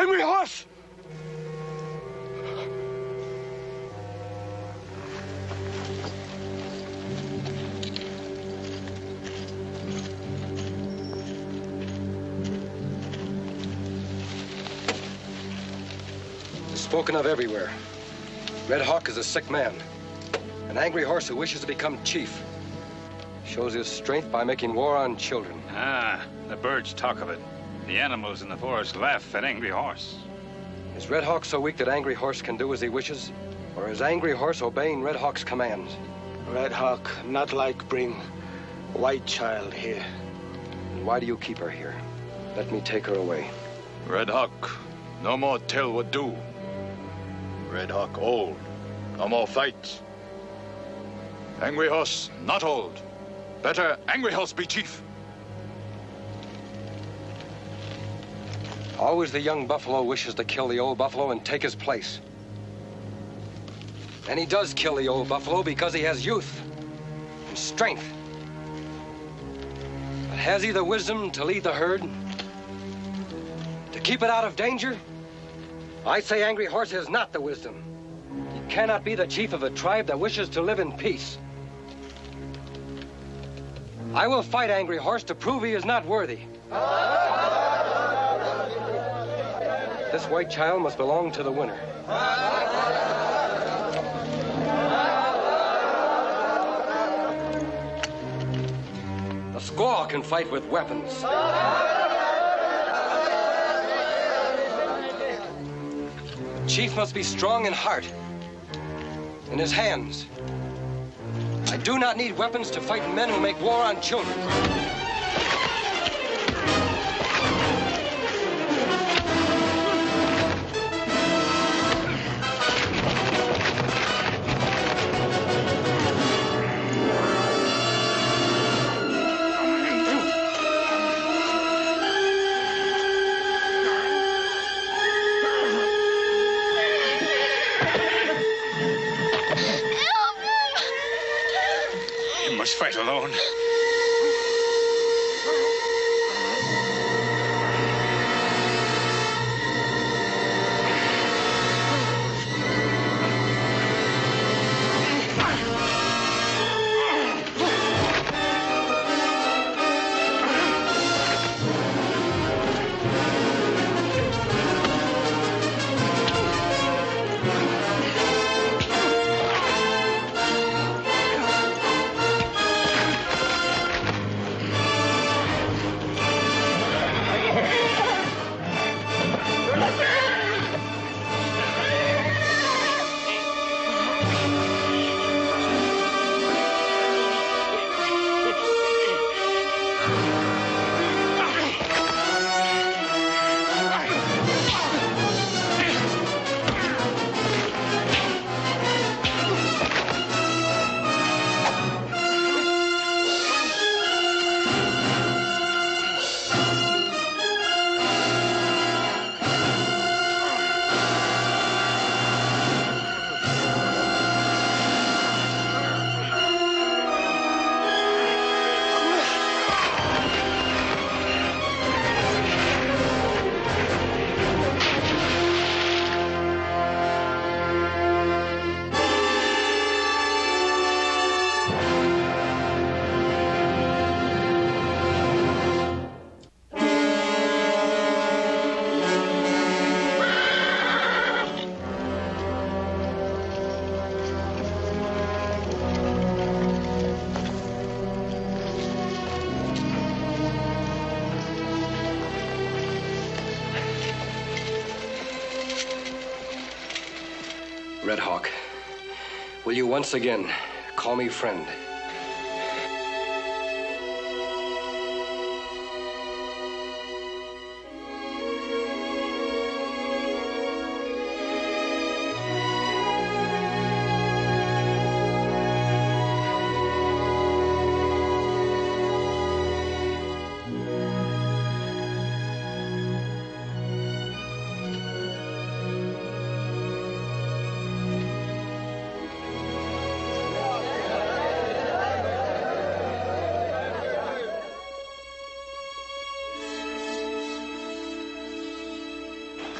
Angry Horse! Spoken of everywhere. Red Hawk is a sick man. An angry horse who wishes to become chief. Shows his strength by making war on children. Ah, the birds talk of it. The animals in the forest laugh at Angry Horse. Is Red Hawk so weak that Angry Horse can do as he wishes? Or is Angry Horse obeying Red Hawk's commands? Red Hawk not like bring white child here. And why do you keep her here? Let me take her away. Red Hawk, no more tell what do. Red Hawk old. No more fights. Angry Horse not old. Better Angry Horse be chief. Always the young buffalo wishes to kill the old buffalo and take his place. And he does kill the old buffalo because he has youth and strength. But has he the wisdom to lead the herd? To keep it out of danger? I say Angry Horse has not the wisdom. He cannot be the chief of a tribe that wishes to live in peace. I will fight Angry Horse to prove he is not worthy. This white child must belong to the winner. The squaw can fight with weapons. Chief must be strong in heart, in his hands. I do not need weapons to fight men who make war on children. Fight alone. Red Hawk, will you once again call me friend?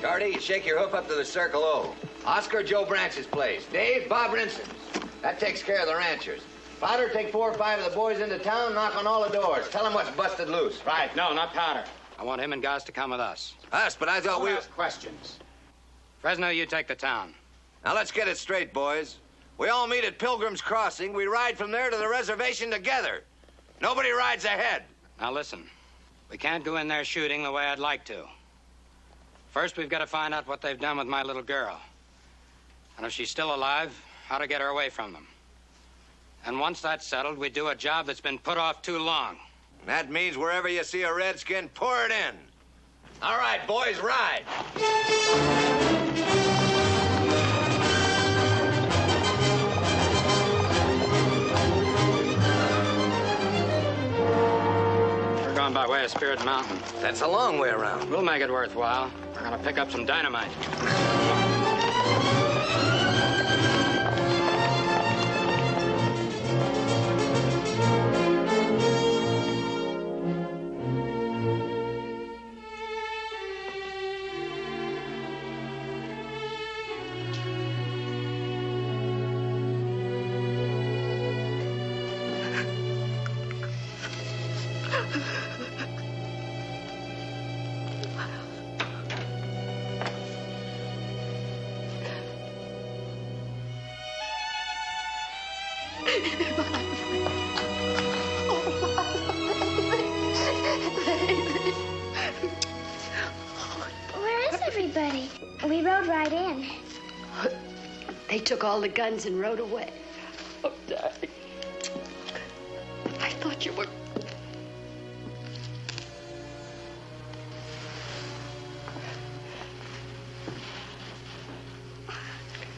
Shorty, you shake your hoof up to the Circle O. Oscar, Joe Branch's place. Dave, Bob Rinson's. That takes care of the ranchers. Powder, take 4 or 5 of the boys into town, knock on all the doors. Tell them what's busted loose. Right, no, not Powder. I want him and Goss to come with us. Us, but I thought Don't we... ask questions. Fresno, you take the town. Now, let's get it straight, boys. We all meet at Pilgrim's Crossing. We ride from there to the reservation together. Nobody rides ahead. Now, listen. We can't go in there shooting the way I'd like to. First, we've got to find out what they've done with my little girl. And if she's still alive, how to get her away from them. And once that's settled, we do a job that's been put off too long. That means wherever you see a redskin, pour it in. All right, boys, ride. We're going by way of Spirit Mountain. That's a long way around. We'll make it worthwhile. We're gonna pick up some dynamite. Where is everybody? We rode right in. They took all the guns and rode away. Oh, darling. I thought you were...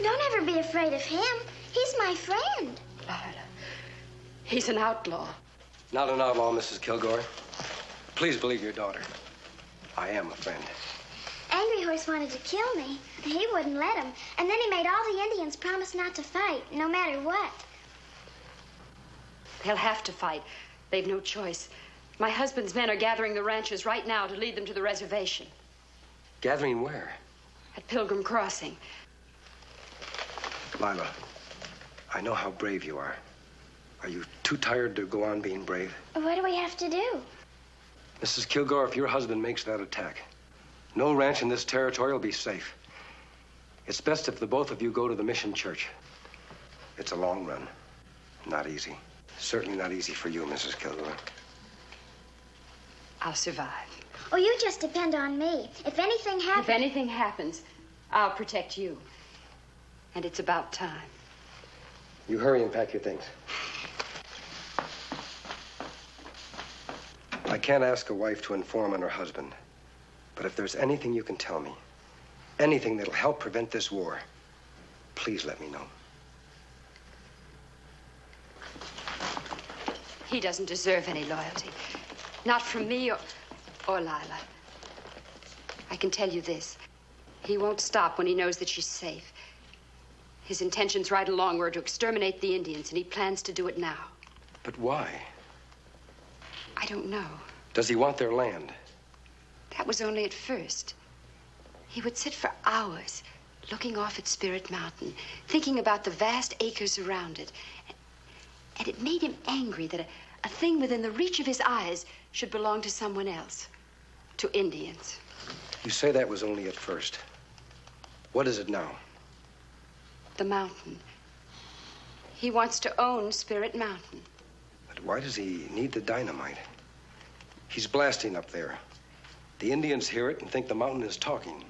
Don't ever be afraid of him. He's my friend. Lila, he's an outlaw. Not an outlaw, Mrs. Kilgore. Please believe your daughter. I am a friend. Angry Horse wanted to kill me. He wouldn't let him. And then he made all the Indians promise not to fight, no matter what. They'll have to fight. They've no choice. My husband's men are gathering the ranchers right now to lead them to the reservation. Gathering where? At Pilgrim Crossing. Lila, I know how brave you are. Are you too tired to go on being brave? What do we have to do? Mrs. Kilgore, if your husband makes that attack, no ranch in this territory will be safe. It's best if the both of you go to the mission church. It's a long run. Not easy. Certainly not easy for you, Mrs. Kilgore. I'll survive. Oh, you just depend on me. If anything happens... If anything happens, I'll protect you. And it's about time. You hurry and pack your things. I can't ask a wife to inform on her husband. But if there's anything you can tell me, anything that'll help prevent this war, please let me know. He doesn't deserve any loyalty. Not from me or Lila. I can tell you this. He won't stop when he knows that she's safe. His intentions right along were to exterminate the Indians, and he plans to do it now. But why? I don't know. Does he want their land? That was only at first. He would sit for hours looking off at Spirit Mountain, thinking about the vast acres around it. And it made him angry that a thing within the reach of his eyes should belong to someone else, to Indians. You say that was only at first. What is it now? The mountain. He wants to own Spirit Mountain. But why does he need the dynamite? He's blasting up there. The Indians hear it and think the mountain is talking.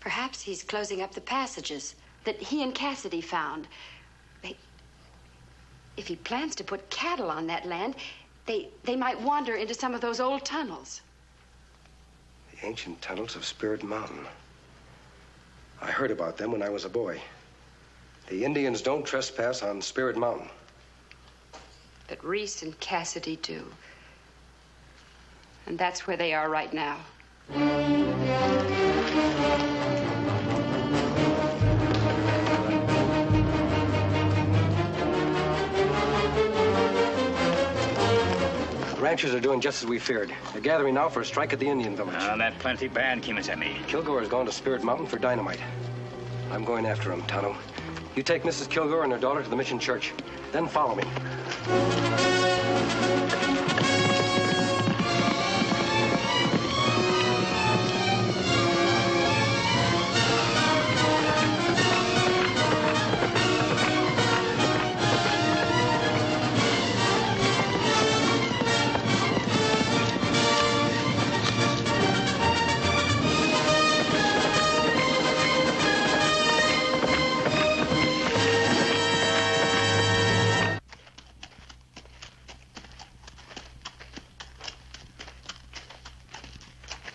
Perhaps he's closing up the passages that he and Cassidy found. If he plans to put cattle on that land, they might wander into some of those old tunnels. The ancient tunnels of Spirit Mountain. I heard about them when I was a boy. The Indians don't trespass on Spirit Mountain. But Reese and Cassidy do. And that's where they are right now. The ranchers are doing just as we feared. They're gathering now for a strike at the Indian village. That plenty bad, Kimasabi. Kilgore has gone to Spirit Mountain for dynamite. I'm going after him, Tonto. You take Mrs. Kilgore and her daughter to the mission church. Then follow me.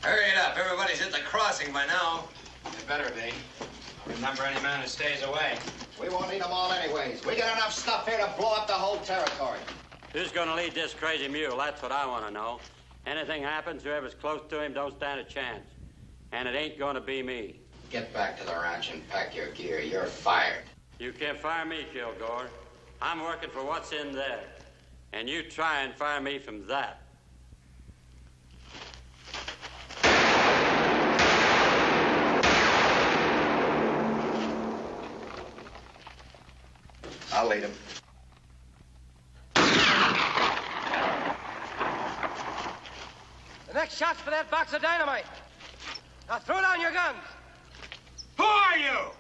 Hurry it up. Everybody's at the crossing by now. It better be. Remember any man who stays away. We won't need them all anyways. We got enough stuff here to blow up the whole territory. Who's gonna lead this crazy mule? That's what I want to know. Anything happens, whoever's close to him don't stand a chance. And it ain't gonna be me. Get back to the ranch and pack your gear. You're fired. You can't fire me, Kilgore. I'm working for what's in there. And you try and fire me from that. I'll lead him. The next shot's for that box of dynamite. Now throw down your guns. Who are you?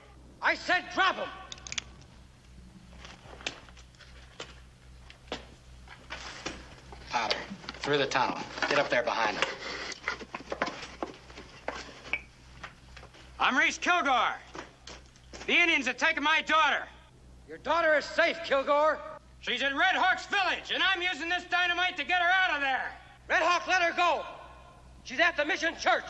I said drop them. Powder. Through the tunnel. Get up there behind him. I'm Reese Kilgore. The Indians have taken my daughter. Your daughter is safe, Kilgore. She's at Red Hawk's village, and I'm using this dynamite to get her out of there. Red Hawk, let her go. She's at the mission church.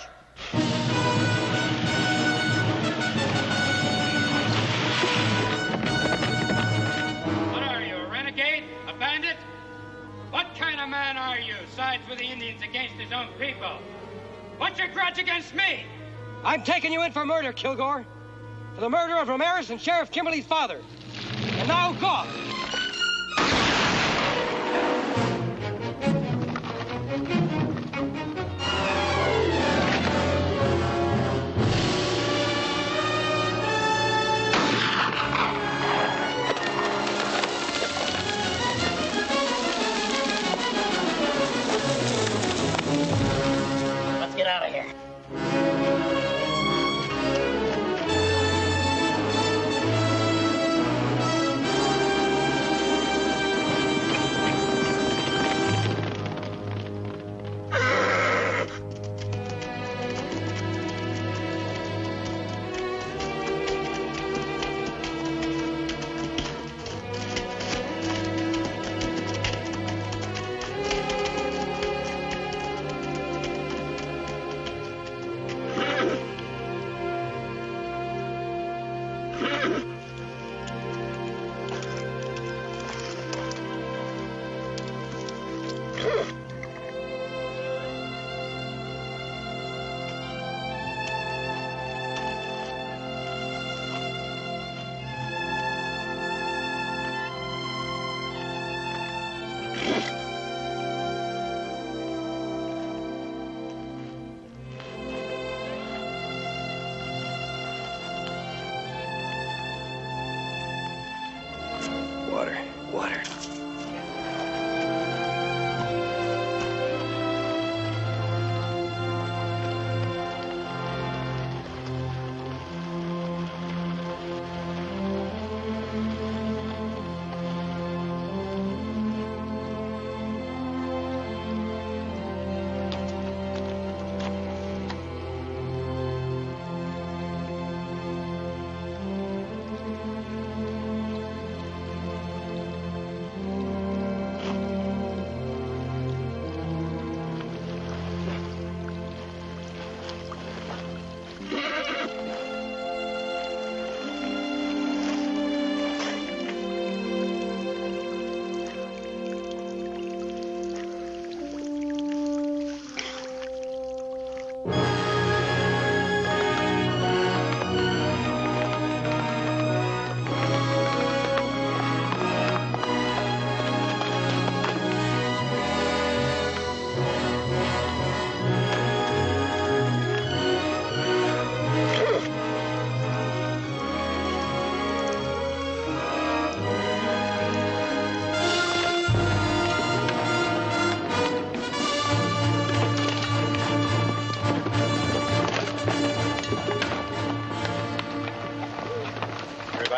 What are you, a renegade? A bandit? What kind of man are you, sides with the Indians against his own people? What's your grudge against me? I'm taking you in for murder, Kilgore. For the murder of Ramirez and Sheriff Kimberly's father. And now go! Let's get out of here.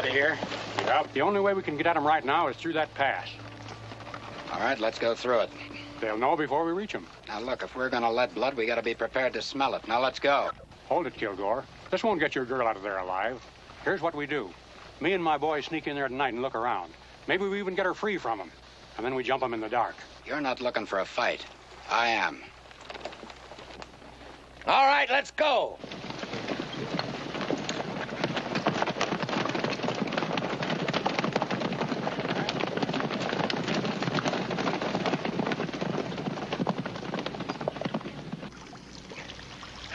out of here? Yep. The only way we can get at them right now is through that pass. All right, let's go through it. They'll know before we reach them. Now, look, if we're gonna let blood, we gotta be prepared to smell it. Now, let's go. Hold it, Kilgore. This won't get your girl out of there alive. Here's what we do. Me and my boys sneak in there tonight and look around. Maybe we even get her free from them. And then we jump them in the dark. You're not looking for a fight. I am. All right, let's go.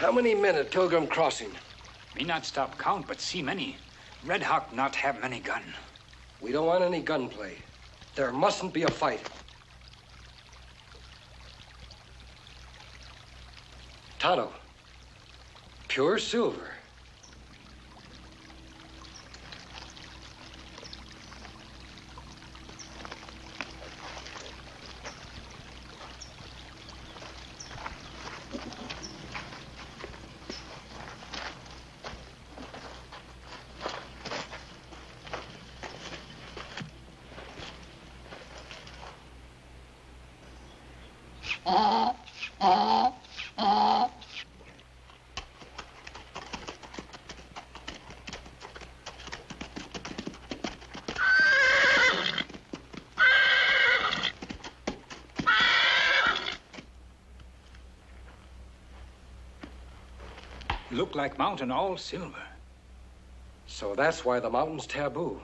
How many men at Pilgrim Crossing? Me not stop count, but see many. Red Hawk not have many gun. We don't want any gunplay. There mustn't be a fight. Tonto. Pure silver. Look like mountain all silver. So that's why the mountain's taboo.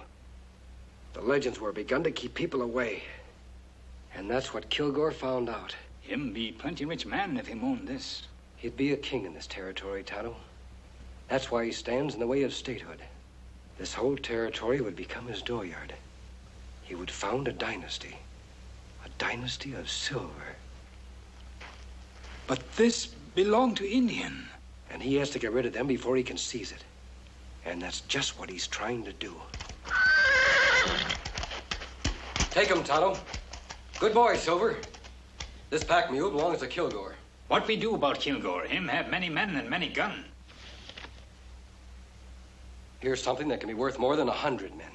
The legends were begun to keep people away. And that's what Kilgore found out. Him be plenty rich man if him own this. He'd be a king in this territory, Tonto. That's why he stands in the way of statehood. This whole territory would become his dooryard. He would found a dynasty of silver. But this belonged to Indian. And he has to get rid of them before he can seize it. And that's just what he's trying to do. Take him, Tonto. Good boy, Silver. This pack mule belongs to Kilgore. What we do about Kilgore? Him have many men and many gun. Here's something that can be worth more than 100 men.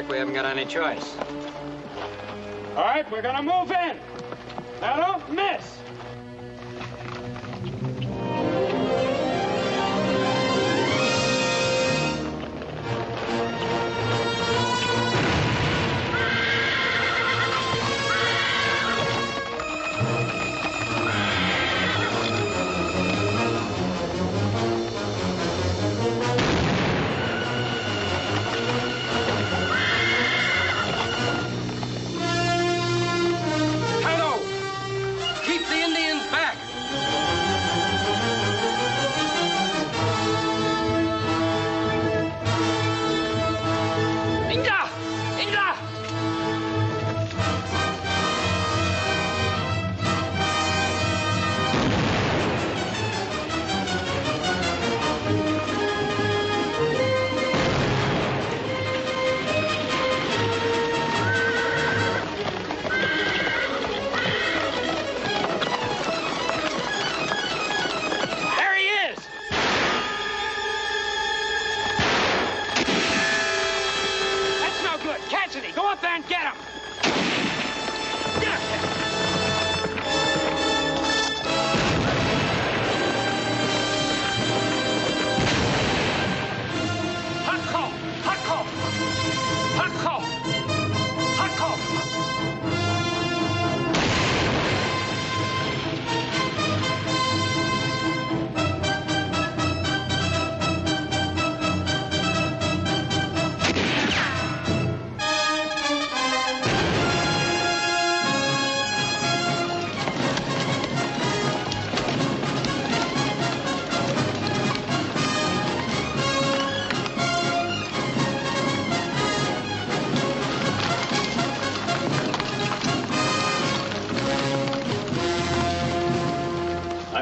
We haven't got any choice. All right, we're gonna move in. Now don't miss.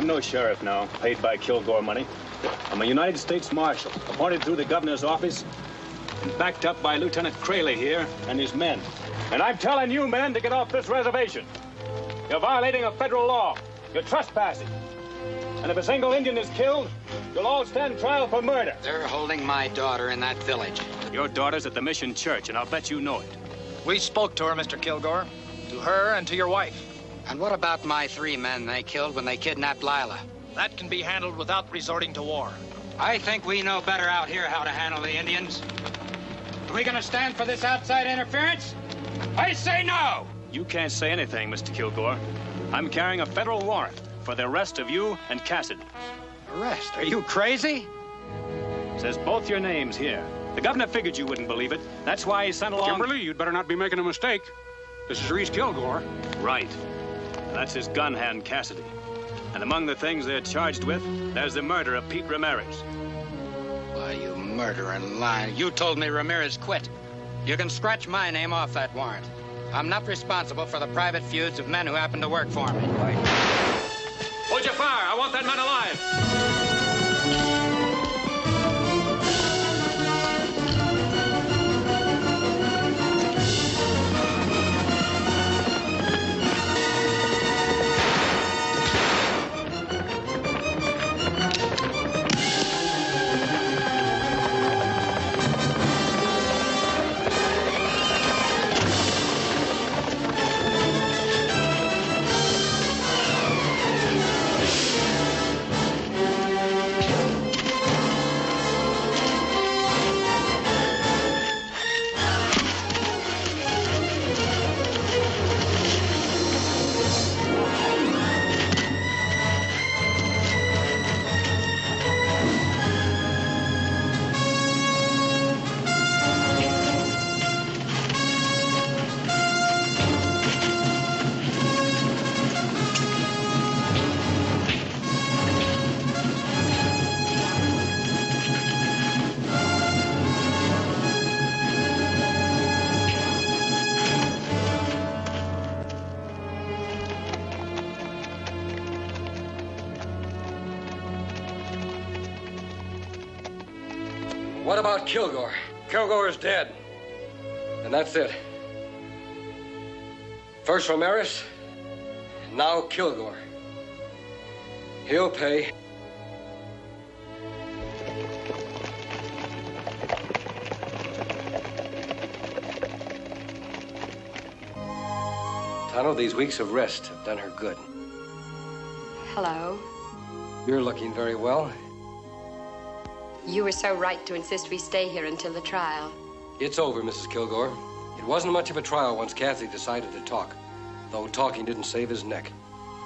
no sheriff now, paid by Kilgore money. I'm a United States Marshal, appointed through the governor's office and backed up by Lieutenant Crayley here and his men. And I'm telling you men to get off this reservation. You're violating a federal law. You're trespassing. And if a single Indian is killed, you'll all stand trial for murder. They're holding my daughter in that village. Your daughter's at the Mission Church, and I'll bet you know it. We spoke to her, Mr. Kilgore. To her and to your wife. And what about my 3 men they killed when they kidnapped Lila? That can be handled without resorting to war. I think we know better out here how to handle the Indians. Are we gonna stand for this outside interference? I say no! You can't say anything, Mr. Kilgore. I'm carrying a federal warrant for the arrest of you and Cassidy. Arrest? Are you crazy? Says both your names here. The governor figured you wouldn't believe it. That's why he sent along... Kimberly, you'd better not be making a mistake. This is Reese Kilgore. Right. That's his gun hand, Cassidy. And among the things they're charged with, there's the murder of Pete Ramirez. Why, you murdering lion. You told me Ramirez quit. You can scratch my name off that warrant. I'm not responsible for the private feuds of men who happen to work for me. Hold your fire. I want that man alive. What about Kilgore? Kilgore is dead. And that's it. First Ramirez, now Kilgore. He'll pay. Tano, these weeks of rest have done her good. Hello. You're looking very well. You were so right to insist we stay here until the trial. It's over, Mrs. Kilgore. It wasn't much of a trial once Kathy decided to talk, though talking didn't save his neck.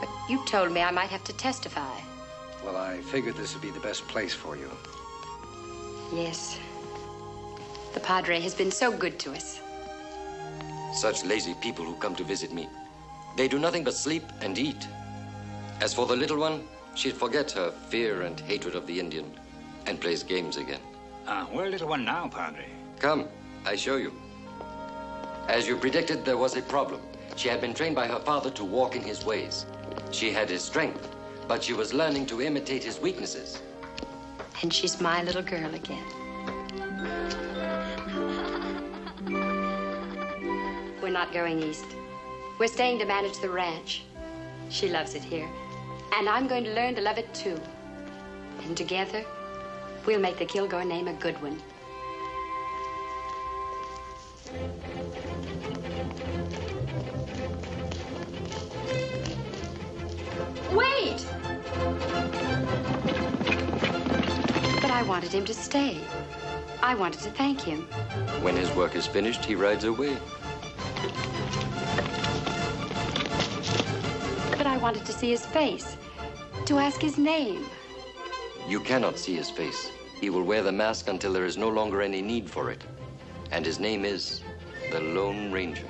But you told me I might have to testify. Well, I figured this would be the best place for you. Yes. The Padre has been so good to us. Such lazy people who come to visit me. They do nothing but sleep and eat. As for the little one, she'd forget her fear and hatred of the Indian and plays games again. Where little one now, Padre? Come, I show you. As you predicted, there was a problem. She had been trained by her father to walk in his ways. She had his strength, but she was learning to imitate his weaknesses. And she's my little girl again. We're not going east. We're staying to manage the ranch. She loves it here. And I'm going to learn to love it too. And together, we'll make the Kilgore name a good one. Wait! But I wanted him to stay. I wanted to thank him. When his work is finished, he rides away. But I wanted to see his face, to ask his name. You cannot see his face. He will wear the mask until there is no longer any need for it. And his name is the Lone Ranger.